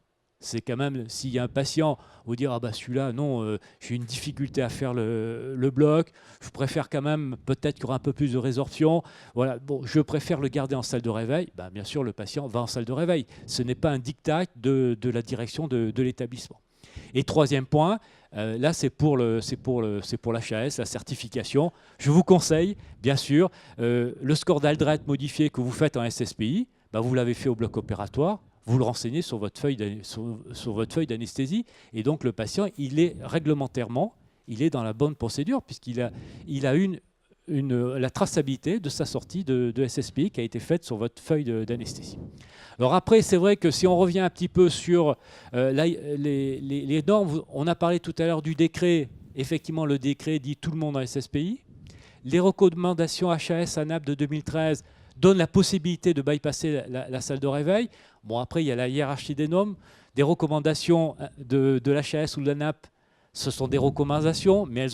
C'est quand même, s'il y a un patient, vous dire, ah bah celui-là, non, j'ai une difficulté à faire le bloc, je préfère quand même, peut-être qu'il y aura un peu plus de résorption, voilà, bon, je préfère le garder en salle de réveil, bien sûr, le patient va en salle de réveil. Ce n'est pas un diktat de la direction de l'établissement. Et troisième point, là c'est pour l'HAS, la certification. Je vous conseille, bien sûr, le score d'Aldred modifié que vous faites en SSPI, vous l'avez fait au bloc opératoire, vous le renseignez sur votre feuille d'anesthésie, et donc le patient, il est réglementairement, il est dans la bonne procédure, puisqu'il a la traçabilité de sa sortie de SSPI qui a été faite sur votre feuille d'anesthésie. Alors après, c'est vrai que si on revient un petit peu sur les normes, on a parlé tout à l'heure du décret. Effectivement, le décret dit tout le monde en SSPI. Les recommandations HAS ANAP de 2013 donnent la possibilité de bypasser la salle de réveil. Bon, après, il y a la hiérarchie des normes. Des recommandations de l'HAS ou de l'ANAP, ce sont des recommandations, mais elles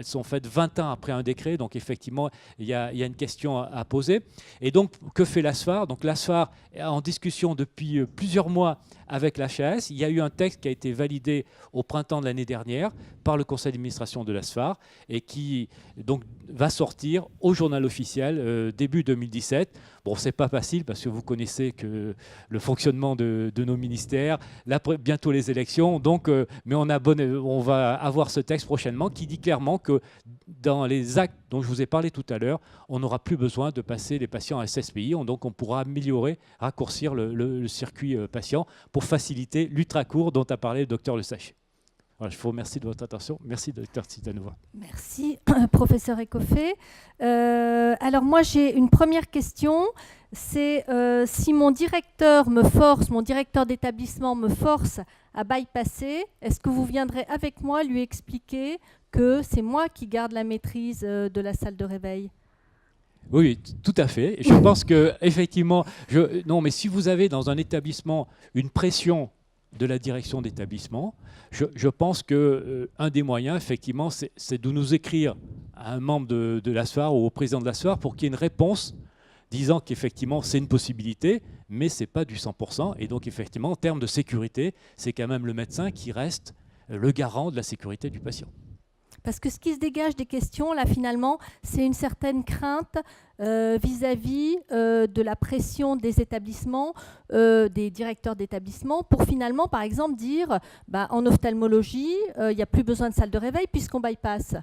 sont faites 20 ans après un décret. Donc, effectivement, il y a une question à poser. Et donc, que fait l'ASFAR? Donc, l'ASFAR est en discussion depuis plusieurs mois avec l'HAS. Il y a eu un texte qui a été validé au printemps de l'année dernière par le conseil d'administration de l'ASFAR et qui donc va sortir au journal officiel début 2017. Bon, c'est pas facile parce que vous connaissez que le fonctionnement de nos ministères, là, bientôt les élections, donc, mais on va avoir ce texte prochainement qui dit clairement que dans les actes dont je vous ai parlé tout à l'heure, on n'aura plus besoin de passer les patients à SSPI, donc on pourra améliorer, raccourcir le circuit patient pour faciliter l'ultracourt dont a parlé le docteur Le Sachet. Voilà, je vous remercie de votre attention. Merci, docteur Citanova. Merci, professeur Écoffé. Alors moi, j'ai une première question. C'est si mon directeur d'établissement me force à bypasser, est-ce que vous viendrez avec moi lui expliquer que c'est moi qui garde la maîtrise de la salle de réveil? Oui, tout à fait. Je pense que effectivement, non, mais si vous avez dans un établissement une pression de la direction d'établissement, je pense qu'un des moyens, effectivement, c'est de nous écrire à un membre de l'ASFAR ou au président de l'ASFAR pour qu'il y ait une réponse disant qu'effectivement, c'est une possibilité, mais ce n'est pas du 100%. Et donc, effectivement, en termes de sécurité, c'est quand même le médecin qui reste le garant de la sécurité du patient. Parce que ce qui se dégage des questions, là, finalement, c'est une certaine crainte vis-à-vis de la pression des établissements, des directeurs d'établissement, pour finalement, par exemple, dire en ophtalmologie, il n'y a plus besoin de salle de réveil puisqu'on bypasse.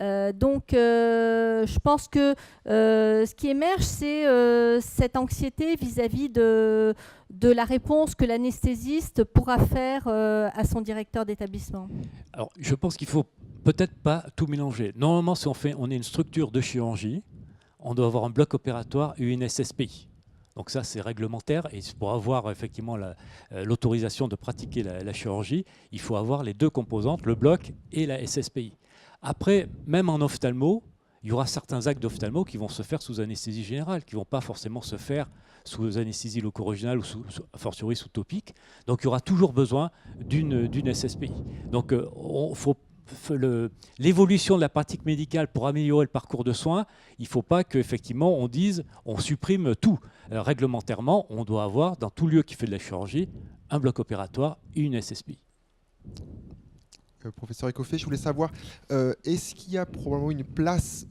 Donc, je pense que ce qui émerge, c'est cette anxiété vis-à-vis de la réponse que l'anesthésiste pourra faire à son directeur d'établissement. Alors, je pense qu'il faut peut-être pas tout mélanger. Normalement, si on est une structure de chirurgie, on doit avoir un bloc opératoire et une SSPI. Donc ça, c'est réglementaire. Et pour avoir effectivement l'autorisation de pratiquer la chirurgie, il faut avoir les deux composantes, le bloc et la SSPI. Après, même en ophtalmo, il y aura certains actes d'ophtalmo qui vont se faire sous anesthésie générale, qui ne vont pas forcément se faire sous anesthésie loco-régionale ou a fortiori sous topique. Donc il y aura toujours besoin d'une SSPI. Donc l'évolution de la pratique médicale pour améliorer le parcours de soins, il ne faut pas qu'effectivement on dise on supprime tout. Réglementairement, on doit avoir dans tout lieu qui fait de la chirurgie un bloc opératoire et une SSPI. Professeur Ecofé, je voulais savoir, est-ce qu'il y a probablement une place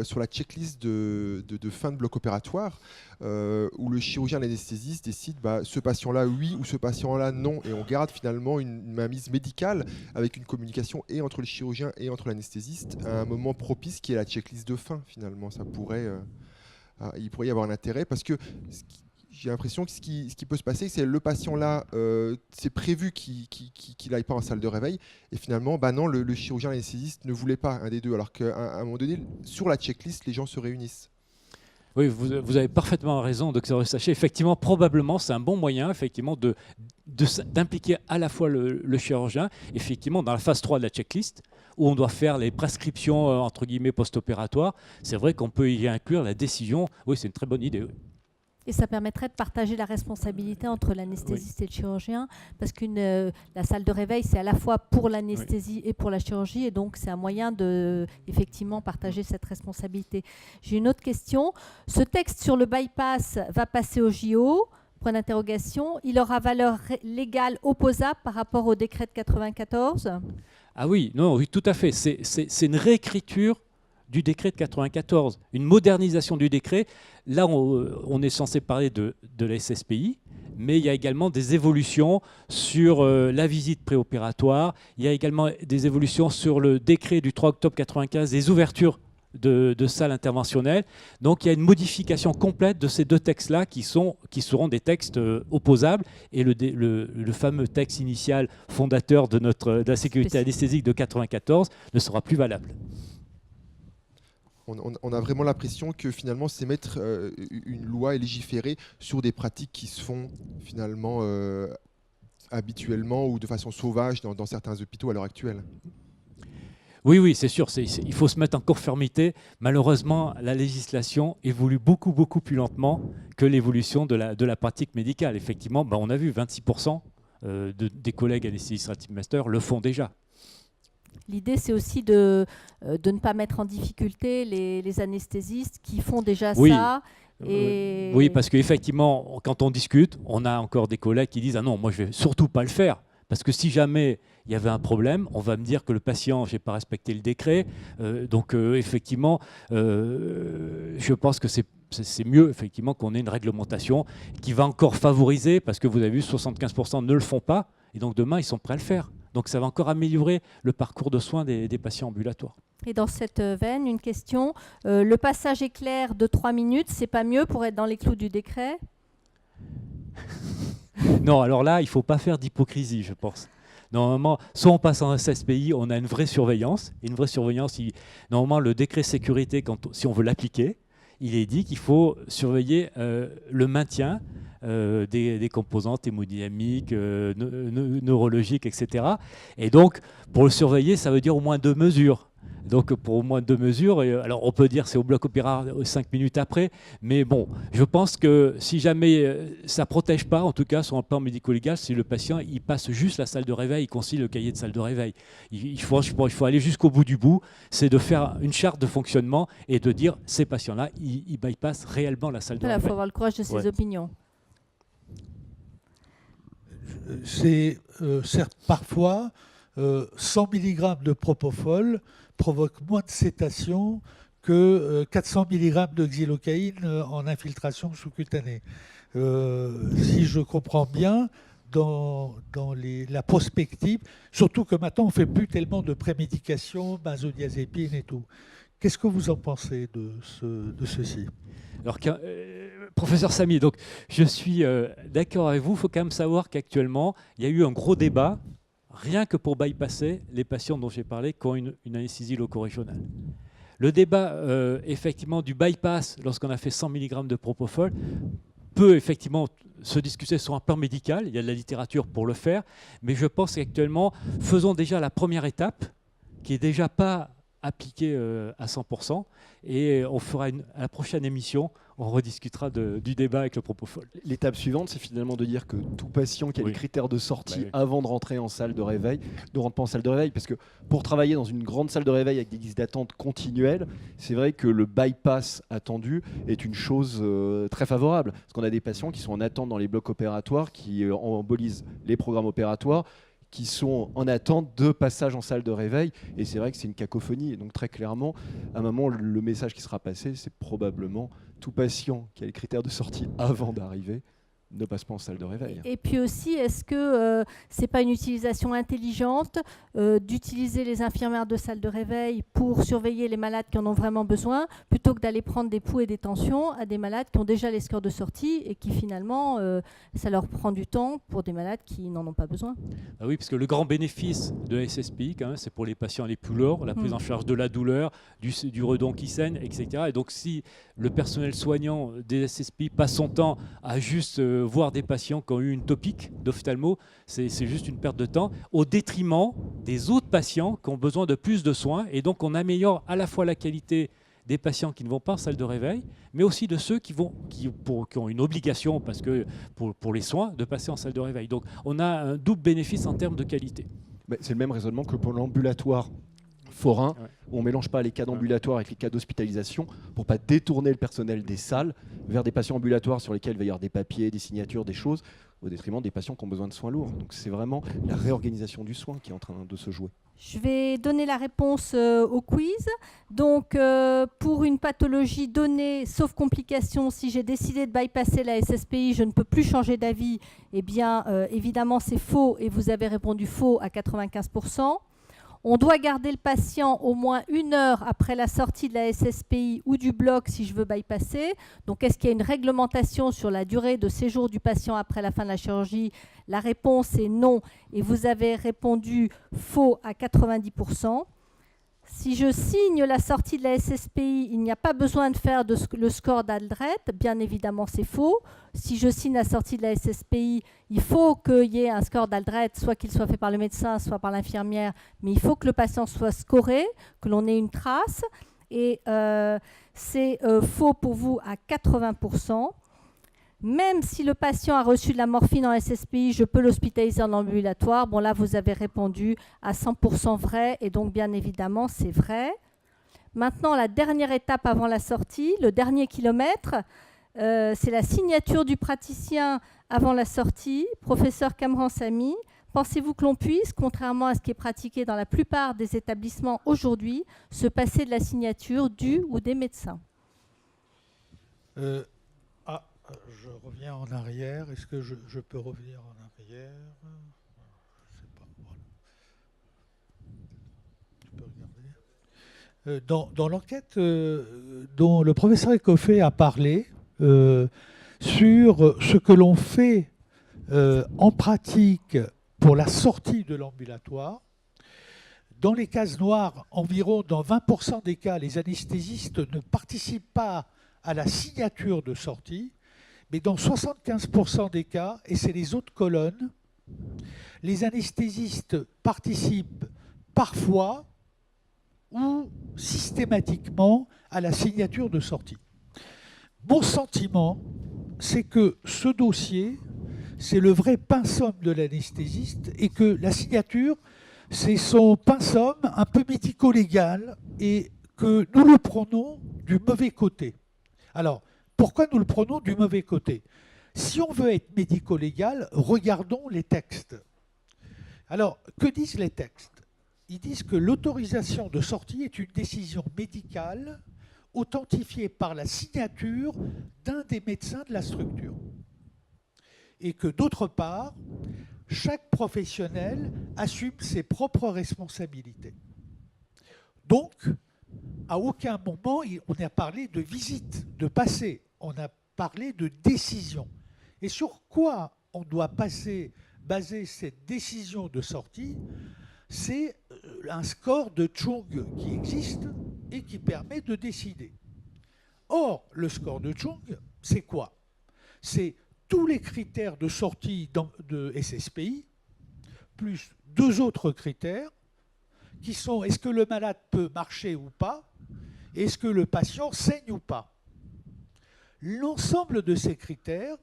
sur la checklist de fin de bloc opératoire où le chirurgien anesthésiste décide ce patient-là oui ou ce patient-là non, et on garde finalement une mainmise médicale avec une communication et entre le chirurgien et entre l'anesthésiste à un moment propice qui est la checklist de fin finalement. Il pourrait y avoir un intérêt parce que j'ai l'impression que ce qui peut se passer, c'est le patient là, c'est prévu qu'il n'aille pas en salle de réveil, et finalement, non, le chirurgien anesthésiste ne voulait pas un des deux, alors qu'à un moment donné, sur la checklist, les gens se réunissent. Oui, vous avez parfaitement raison, Dr Eustachier. Effectivement, probablement, c'est un bon moyen effectivement, d'impliquer à la fois le chirurgien, effectivement, dans la phase 3 de la checklist, où on doit faire les prescriptions, entre guillemets, post-opératoires. C'est vrai qu'on peut y inclure la décision. Oui, c'est une très bonne idée. Oui. Et ça permettrait de partager la responsabilité entre l'anesthésiste et le chirurgien, parce que la salle de réveil, c'est à la fois pour l'anesthésie et pour la chirurgie, et donc c'est un moyen de effectivement partager cette responsabilité. J'ai une autre question. Ce texte sur le bypass va passer au JO, point d'interrogation. Il aura valeur légale opposable par rapport au décret de 94 ? Ah oui, non, oui, tout à fait. C'est une réécriture du décret de 94, une modernisation du décret. Là, on est censé parler de la SSPI, mais il y a également des évolutions sur la visite préopératoire. Il y a également des évolutions sur le décret du 3 octobre 95, des ouvertures de salles interventionnelles. Donc, il y a une modification complète de ces deux textes-là qui seront des textes opposables. Et le fameux texte initial fondateur de la sécurité anesthésique de 94 ne sera plus valable. On a vraiment l'impression que finalement c'est mettre une loi et légiférer sur des pratiques qui se font finalement habituellement ou de façon sauvage dans certains hôpitaux à l'heure actuelle. Oui, c'est sûr, il faut se mettre en conformité. Malheureusement, la législation évolue beaucoup plus lentement que l'évolution de la pratique médicale. Effectivement, on a vu 26% des collègues anesthésistes masters le font déjà. L'idée, c'est aussi de ne pas mettre en difficulté les anesthésistes qui font déjà ça. Et... Oui, parce qu'effectivement, quand on discute, on a encore des collègues qui disent « Ah non, moi, je ne vais surtout pas le faire. Parce que si jamais il y avait un problème, on va me dire que le patient, je n'ai pas respecté le décret. » Donc, effectivement, je pense que c'est mieux effectivement qu'on ait une réglementation qui va encore favoriser, parce que vous avez vu, 75% ne le font pas. Et donc, demain, ils sont prêts à le faire. Donc ça va encore améliorer le parcours de soins des patients ambulatoires. Et dans cette veine, une question. Le passage éclair de 3 minutes, c'est pas mieux pour être dans les clous du décret ? Non, alors là, il ne faut pas faire d'hypocrisie, je pense. Normalement, soit on passe en SSPI, on a une vraie surveillance. Et une vraie surveillance, normalement, le décret sécurité, si on veut l'appliquer, il est dit qu'il faut surveiller le maintien des composantes hémodynamiques, neurologiques, etc. Et donc, pour le surveiller, ça veut dire au moins 2 mesures. Donc, pour au moins 2 mesures, alors on peut dire c'est au bloc opératoire 5 minutes après, mais bon, je pense que si jamais ça ne protège pas, en tout cas sur un plan médico-légal, si le patient il passe juste la salle de réveil, il concilie le cahier de salle de réveil. Il faut aller jusqu'au bout du bout, c'est de faire une charte de fonctionnement et de dire ces patients-là, ils bypassent réellement la salle de réveil. Il faut avoir le courage de ses opinions. C'est certes parfois 100 mg de propofol provoque moins de cétation que 400 mg de xylocaïne en infiltration sous-cutanée. Si je comprends bien, dans la prospective, surtout que maintenant on ne fait plus tellement de prémédication, benzodiazépine et tout. Qu'est-ce que vous en pensez de ceci ? Alors, professeur Samy, donc, je suis d'accord avec vous. Il faut quand même savoir qu'actuellement, il y a eu un gros débat, rien que pour bypasser les patients dont j'ai parlé qui ont une anesthésie loco-régionale. Le débat, effectivement, du bypass, lorsqu'on a fait 100 mg de propofol, peut effectivement se discuter sur un plan médical. Il y a de la littérature pour le faire. Mais je pense qu'actuellement, faisons déjà la première étape, qui n'est déjà pas appliquée à 100%. Et on fera à la prochaine émission, on rediscutera du débat avec le propofol. L'étape suivante, c'est finalement de dire que tout patient qui a les critères de sortie avant de rentrer en salle de réveil ne rentre pas en salle de réveil. Parce que pour travailler dans une grande salle de réveil avec des listes d'attente continuelles, c'est vrai que le bypass attendu est une chose très favorable. Parce qu'on a des patients qui sont en attente dans les blocs opératoires, qui embolisent les programmes opératoires, qui sont en attente de passage en salle de réveil. Et c'est vrai que c'est une cacophonie. Et donc très clairement, à un moment, le message qui sera passé, c'est probablement tout patient qui a les critères de sortie avant d'arriver ne passe pas en salle de réveil. Et puis aussi, est-ce que ce n'est pas une utilisation intelligente d'utiliser les infirmières de salle de réveil pour surveiller les malades qui en ont vraiment besoin, plutôt que d'aller prendre des pouls et des tensions à des malades qui ont déjà les scores de sortie et qui finalement, ça leur prend du temps pour des malades qui n'en ont pas besoin. Ah oui, parce que le grand bénéfice de la SSPI, quand même, c'est pour les patients les plus lourds, la prise en charge de la douleur, du redon qui saigne, etc. Et donc si le personnel soignant des SSPI passe son temps à juste voir des patients qui ont eu une topique d'ophtalmo, c'est juste une perte de temps, au détriment des autres patients qui ont besoin de plus de soins. Et donc on améliore à la fois la qualité des patients qui ne vont pas en salle de réveil, mais aussi de ceux qui ont une obligation, parce que pour les soins, de passer en salle de réveil. Donc on a un double bénéfice en termes de qualité. C'est le même raisonnement que pour l'ambulatoire forain, où on ne mélange pas les cas d'ambulatoire avec les cas d'hospitalisation pour ne pas détourner le personnel des salles vers des patients ambulatoires sur lesquels il va y avoir des papiers, des signatures, des choses, au détriment des patients qui ont besoin de soins lourds. Donc c'est vraiment la réorganisation du soin qui est en train de se jouer. Je vais donner la réponse au quiz. Donc, pour une pathologie donnée, sauf complication, si j'ai décidé de bypasser la SSPI, je ne peux plus changer d'avis. Eh bien, évidemment, c'est faux et vous avez répondu faux à 95%. On doit garder le patient au moins 1 heure après la sortie de la SSPI ou du bloc si je veux bypasser. Donc, est-ce qu'il y a une réglementation sur la durée de séjour du patient après la fin de la chirurgie? La réponse est non. Et vous avez répondu faux à 90%. Si je signe la sortie de la SSPI, il n'y a pas besoin de faire le score d'Aldred. Bien évidemment, c'est faux. Si je signe la sortie de la SSPI, il faut qu'il y ait un score d'Aldred, soit qu'il soit fait par le médecin, soit par l'infirmière, mais il faut que le patient soit scoré, que l'on ait une trace. Et c'est faux pour vous à 80%. Même si le patient a reçu de la morphine en SSPI, je peux l'hospitaliser en ambulatoire. Bon, là, vous avez répondu à 100% vrai, et donc, bien évidemment, c'est vrai. Maintenant, la dernière étape avant la sortie, le dernier kilomètre, c'est la signature du praticien avant la sortie. Professeur Kamran Sami, pensez-vous que l'on puisse, contrairement à ce qui est pratiqué dans la plupart des établissements aujourd'hui, se passer de la signature du ou des médecins? Je reviens en arrière. Est-ce que je peux revenir en arrière? Je sais pas. Voilà. Tu peux regarder. Dans l'enquête dont le professeur Ecoffé a parlé sur ce que l'on fait en pratique pour la sortie de l'ambulatoire, dans les cases noires, environ dans 20% des cas, les anesthésistes ne participent pas à la signature de sortie. Mais dans 75% des cas, et c'est les autres colonnes, les anesthésistes participent parfois ou systématiquement à la signature de sortie. Mon sentiment, c'est que ce dossier, c'est le vrai pensum de l'anesthésiste et que la signature, c'est son pensum un peu médico-légal et que nous le prenons du mauvais côté. Alors, pourquoi nous le prenons du mauvais côté? Si on veut être médico-légal, regardons les textes. Alors, que disent les textes? Ils disent que l'autorisation de sortie est une décision médicale authentifiée par la signature d'un des médecins de la structure. Et que d'autre part, chaque professionnel assume ses propres responsabilités. Donc, à aucun moment, on a parlé de visite, de passé. On a parlé de décision. Et sur quoi on doit baser cette décision de sortie? C'est un score de Chung qui existe et qui permet de décider. Or, le score de Chung, c'est quoi? C'est tous les critères de sortie de SSPI, plus 2 autres critères, qui sont est-ce que le malade peut marcher ou pas, est-ce que le patient saigne ou pas. L'ensemble de ces critères,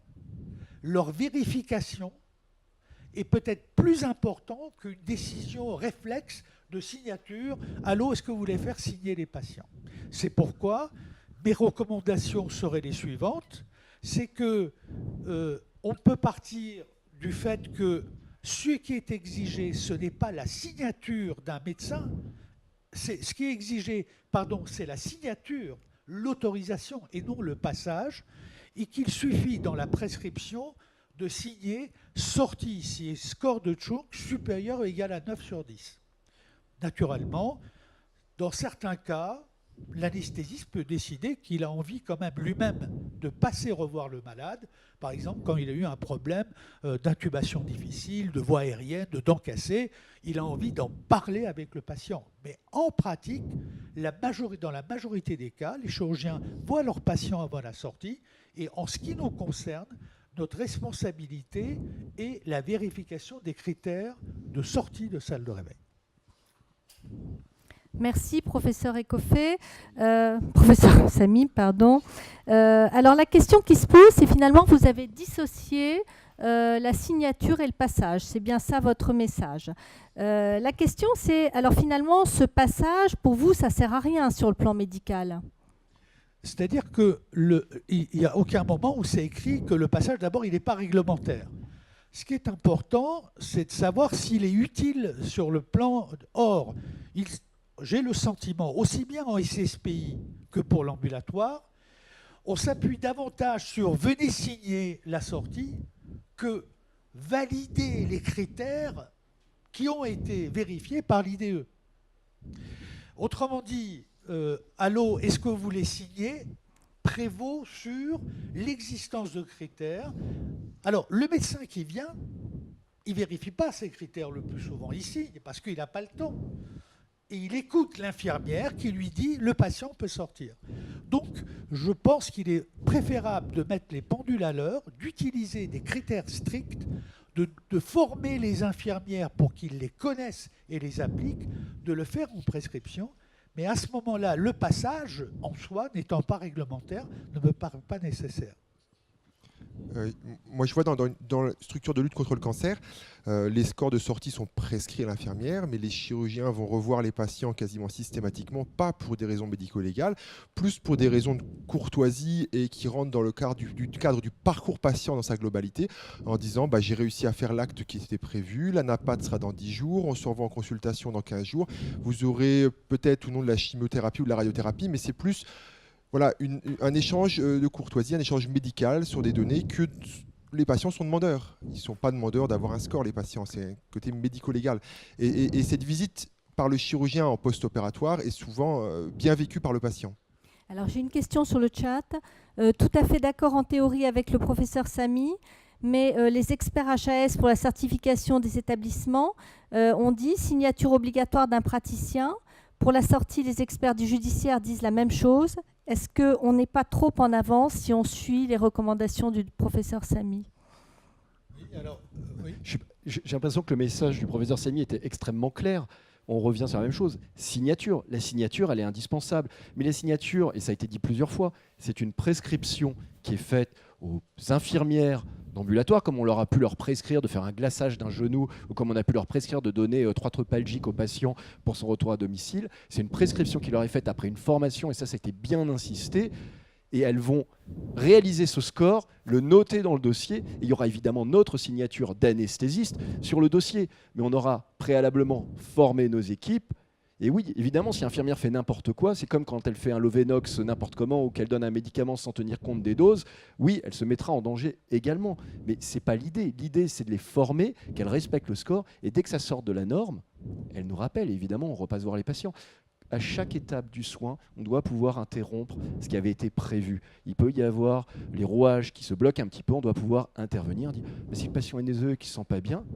leur vérification est peut-être plus important qu'une décision réflexe de signature. Allô, est-ce que vous voulez faire signer les patients? C'est pourquoi mes recommandations seraient les suivantes. C'est que on peut partir du fait que ce qui est exigé, ce n'est pas la signature d'un médecin, ce qui est exigé, c'est la signature, l'autorisation et non le passage, et qu'il suffit dans la prescription de signer sortie ici, score de Chunk supérieur ou égal à 9 sur 10. Naturellement, dans certains cas, l'anesthésiste peut décider qu'il a envie quand même lui-même de passer revoir le malade, par exemple quand il a eu un problème d'intubation difficile, de voie aérienne, de dents cassées, il a envie d'en parler avec le patient. Mais en pratique, dans la majorité des cas, les chirurgiens voient leurs patients avant la sortie, et en ce qui nous concerne, notre responsabilité est la vérification des critères de sortie de salle de réveil. Merci, professeur Écoffé. Professeur Samy, pardon. Alors, la question qui se pose, c'est finalement, vous avez dissocié la signature et le passage. C'est bien ça votre message. La question, c'est, alors finalement, ce passage, pour vous, ça ne sert à rien sur le plan médical. C'est-à-dire qu'il n'y a aucun moment où c'est écrit que le passage, d'abord, il n'est pas réglementaire. Ce qui est important, c'est de savoir s'il est utile sur le plan. Or, j'ai le sentiment, aussi bien en SSPI que pour l'ambulatoire, on s'appuie davantage sur venez signer la sortie que valider les critères qui ont été vérifiés par l'IDE. Autrement dit, allô, est-ce que vous les signez prévaut sur l'existence de critères. Alors, le médecin qui vient, il ne vérifie pas ces critères le plus souvent. Il signe parce qu'il n'a pas le temps. Et il écoute l'infirmière qui lui dit « le patient peut sortir ». Donc, je pense qu'il est préférable de mettre les pendules à l'heure, d'utiliser des critères stricts, de former les infirmières pour qu'ils les connaissent et les appliquent, de le faire en prescription. Mais à ce moment-là, le passage en soi, n'étant pas réglementaire, ne me paraît pas nécessaire. Moi, je vois dans la structure de lutte contre le cancer, les scores de sortie sont prescrits à l'infirmière, mais les chirurgiens vont revoir les patients quasiment systématiquement, pas pour des raisons médico-légales, plus pour des raisons de courtoisie et qui rentrent dans le cadre du parcours patient dans sa globalité, en disant j'ai réussi à faire l'acte qui était prévu, la NAPAT sera dans 10 jours, on se revoit en consultation dans 15 jours, vous aurez peut-être ou non de la chimiothérapie ou de la radiothérapie, mais c'est plus... Voilà, un échange de courtoisie, un échange médical sur des données que les patients sont demandeurs. Ils ne sont pas demandeurs d'avoir un score, les patients. C'est un côté médico-légal. Et cette visite par le chirurgien en post-opératoire est souvent bien vécue par le patient. Alors, j'ai une question sur le chat. Tout à fait d'accord en théorie avec le professeur Samy, mais les experts HAS pour la certification des établissements ont dit signature obligatoire d'un praticien. Pour la sortie, les experts du judiciaire disent la même chose. Est-ce qu'on n'est pas trop en avance si on suit les recommandations du professeur Samy ? Oui, alors, oui. J'ai l'impression que le message du professeur Samy était extrêmement clair. On revient sur la même chose. Signature. La signature, elle est indispensable. Mais la signature, et ça a été dit plusieurs fois, c'est une prescription qui est faite aux infirmières d'ambulatoire, comme on leur a pu leur prescrire de faire un glaçage d'un genou, ou comme on a pu leur prescrire de donner 3 Trupalgiques au patient pour son retour à domicile. C'est une prescription qui leur est faite après une formation, et ça a été bien insisté. Et elles vont réaliser ce score, le noter dans le dossier. Et il y aura évidemment notre signature d'anesthésiste sur le dossier. Mais on aura préalablement formé nos équipes. Et oui, évidemment, si l'infirmière fait n'importe quoi, c'est comme quand elle fait un Lovenox n'importe comment ou qu'elle donne un médicament sans tenir compte des doses. Oui, elle se mettra en danger également. Mais ce n'est pas l'idée. L'idée, c'est de les former, qu'elles respectent le score. Et dès que ça sort de la norme, elles nous rappellent. Évidemment, on repasse voir les patients. À chaque étape du soin, on doit pouvoir interrompre ce qui avait été prévu. Il peut y avoir les rouages qui se bloquent un petit peu, on doit pouvoir intervenir, dire mais si le patient est néseux et qu'il ne se sent pas bien,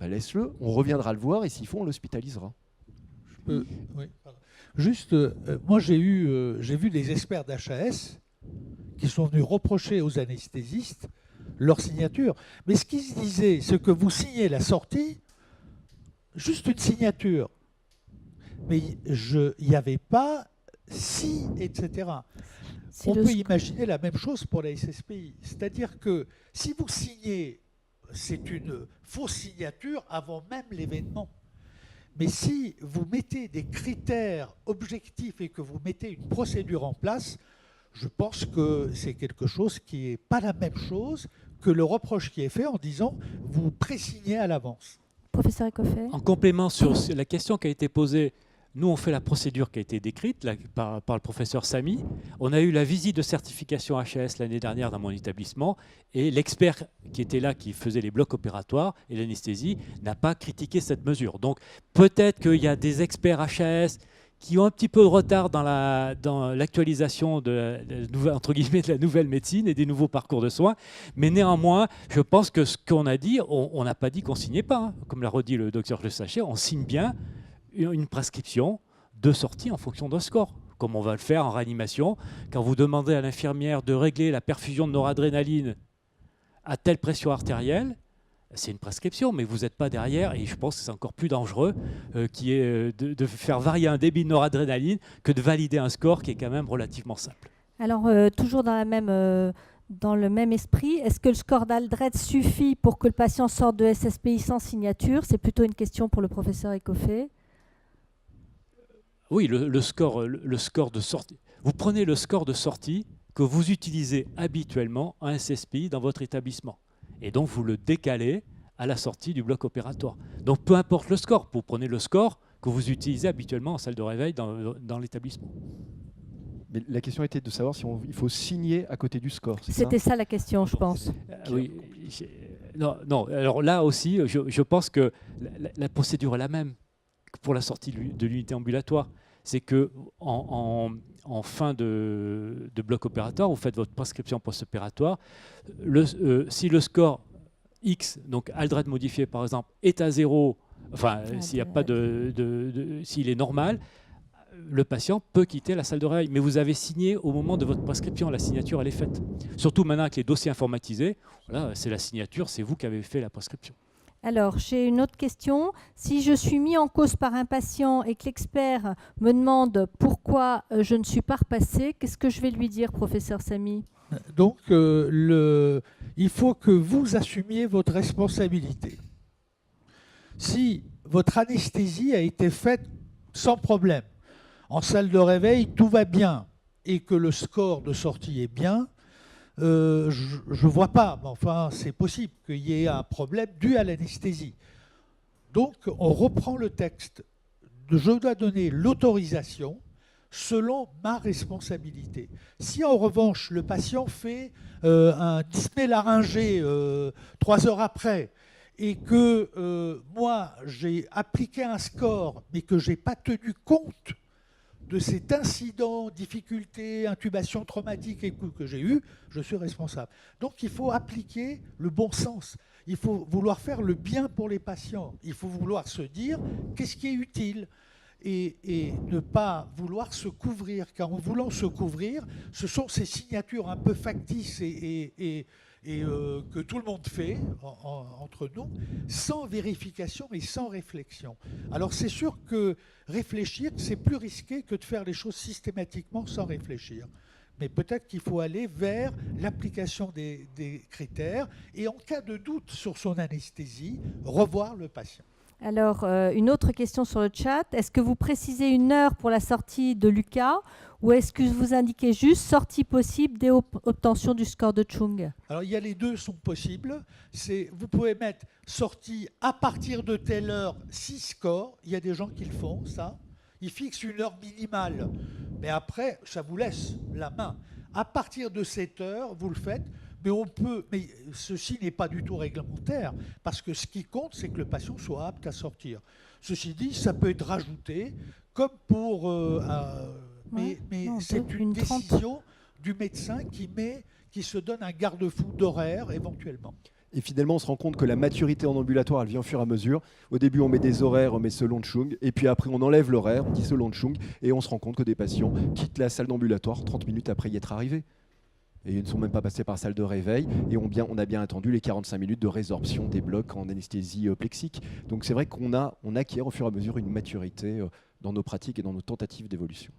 laisse-le, on reviendra le voir et s'il faut, on l'hospitalisera. Oui, juste, moi j'ai vu des experts d'HAS qui sont venus reprocher aux anesthésistes leur signature. Mais ce qu'ils se disaient, c'est que vous signez la sortie, juste une signature. Mais il n'y avait pas si, etc. On peut imaginer la même chose pour la SSPI. C'est-à-dire que si vous signez, c'est une fausse signature avant même l'événement. Mais si vous mettez des critères objectifs et que vous mettez une procédure en place, Je pense que c'est quelque chose qui n'est pas la même chose que le reproche qui est fait en disant vous présignez à l'avance. Professeur Ecofé. En complément sur la question qui a été posée, nous on fait la procédure qui a été décrite là, par le professeur Samy. On a eu la visite de certification HAS l'année dernière dans mon établissement et l'expert qui était là, qui faisait les blocs opératoires et l'anesthésie, n'a pas critiqué cette mesure. Donc peut-être qu'il y a des experts HAS qui ont un petit peu de retard dans l'actualisation entre guillemets, de la nouvelle médecine et des nouveaux parcours de soins. Mais néanmoins, je pense que ce qu'on a dit, on n'a pas dit qu'on ne signait pas. Hein. Comme l'a redit le docteur Le Sachet, on signe bien une prescription de sortie en fonction d'un score, comme on va le faire en réanimation. Quand vous demandez à l'infirmière de régler la perfusion de noradrénaline à telle pression artérielle, c'est une prescription, mais vous n'êtes pas derrière, et je pense que c'est encore plus dangereux qui est de faire varier un débit de noradrénaline que de valider un score qui est quand même relativement simple. Alors, toujours dans le même esprit, est-ce que le score d'Aldred suffit pour que le patient sorte de SSPI sans signature? C'est plutôt une question pour le professeur Ecofé. Oui, le score de sortie. Vous prenez le score de sortie que vous utilisez habituellement en SSPI dans votre établissement. Et donc, vous le décalez à la sortie du bloc opératoire. Donc, peu importe le score, vous prenez le score que vous utilisez habituellement en salle de réveil dans l'établissement. Mais la question était de savoir si il faut signer à côté du score. C'était ça la question, je pense. Oui. Non. Alors là aussi, je pense que la procédure est la même pour la sortie de l'unité ambulatoire. C'est que en fin de bloc opératoire, vous faites votre prescription post-opératoire. Si le score X, donc Aldred modifié par exemple, est à 0, enfin s'il n'y a pas s'il est normal, le patient peut quitter la salle de réveil. Mais vous avez signé au moment de votre prescription, la signature elle est faite. Surtout maintenant avec les dossiers informatisés, voilà, c'est la signature, c'est vous qui avez fait la prescription. Alors, j'ai une autre question. Si je suis mis en cause par un patient et que l'expert me demande pourquoi je ne suis pas repassé, qu'est-ce que je vais lui dire, professeur Samy? Donc, il faut que vous assumiez votre responsabilité. Si votre anesthésie a été faite sans problème, en salle de réveil, tout va bien, et que le score de sortie est bien, je ne vois pas, mais enfin, c'est possible qu'il y ait un problème dû à l'anesthésie. Donc, on reprend le texte. Je dois donner l'autorisation selon ma responsabilité. Si en revanche, le patient fait un dyspnée laryngée 3 heures après, et que moi, j'ai appliqué un score, mais que je n'ai pas tenu compte de cet incident, difficulté, intubation traumatique et que j'ai eu, je suis responsable. Donc il faut appliquer le bon sens. Il faut vouloir faire le bien pour les patients. Il faut vouloir se dire qu'est-ce qui est utile et ne pas vouloir se couvrir. Car en voulant se couvrir, ce sont ces signatures un peu factices et que tout le monde fait entre nous, sans vérification et sans réflexion. Alors c'est sûr que réfléchir, c'est plus risqué que de faire les choses systématiquement sans réfléchir. Mais peut-être qu'il faut aller vers l'application des critères et en cas de doute sur son anesthésie, revoir le patient. Alors, une autre question sur le chat. Est-ce que vous précisez une heure pour la sortie de Lucas ou est-ce que vous indiquez juste sortie possible dès obtention du score de Chung? Alors, il y a les deux sont possibles. Vous pouvez mettre sortie à partir de telle heure, 6 scores. Il y a des gens qui le font, ça. Ils fixent une heure minimale. Mais après, ça vous laisse la main. À partir de cette heure, vous le faites. Mais ceci n'est pas du tout réglementaire, parce que ce qui compte, c'est que le patient soit apte à sortir. Ceci dit, ça peut être rajouté, comme pour... c'est une décision du médecin qui se donne un garde-fou d'horaire, éventuellement. Et finalement, on se rend compte que la maturité en ambulatoire, elle vient au fur et à mesure. Au début, on met des horaires, on met selon Chung, et puis après, on enlève l'horaire, on dit selon Chung, et on se rend compte que des patients quittent la salle d'ambulatoire 30 minutes après y être arrivés. Et ils ne sont même pas passés par salle de réveil, et on a bien attendu les 45 minutes de résorption des blocs en anesthésie plexique. Donc c'est vrai qu'on acquiert au fur et à mesure une maturité dans nos pratiques et dans nos tentatives d'évolution.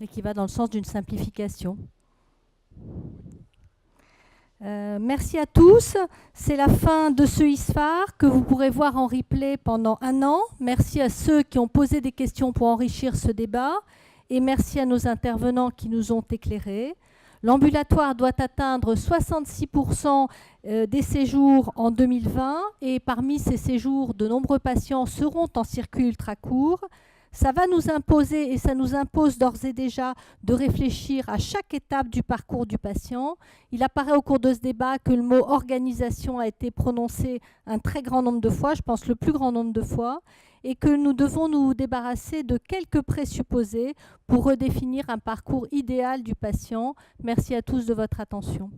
Et qui va dans le sens d'une simplification. Merci à tous. C'est la fin de ce ISFAR que vous pourrez voir en replay pendant 1 an. Merci à ceux qui ont posé des questions pour enrichir ce débat. Et merci à nos intervenants qui nous ont éclairés. L'ambulatoire doit atteindre 66% des séjours en 2020 et parmi ces séjours, de nombreux patients seront en circuit ultra court. Ça va nous imposer et ça nous impose d'ores et déjà de réfléchir à chaque étape du parcours du patient. Il apparaît au cours de ce débat que le mot organisation a été prononcé un très grand nombre de fois, je pense le plus grand nombre de fois, et que nous devons nous débarrasser de quelques présupposés pour redéfinir un parcours idéal du patient. Merci à tous de votre attention.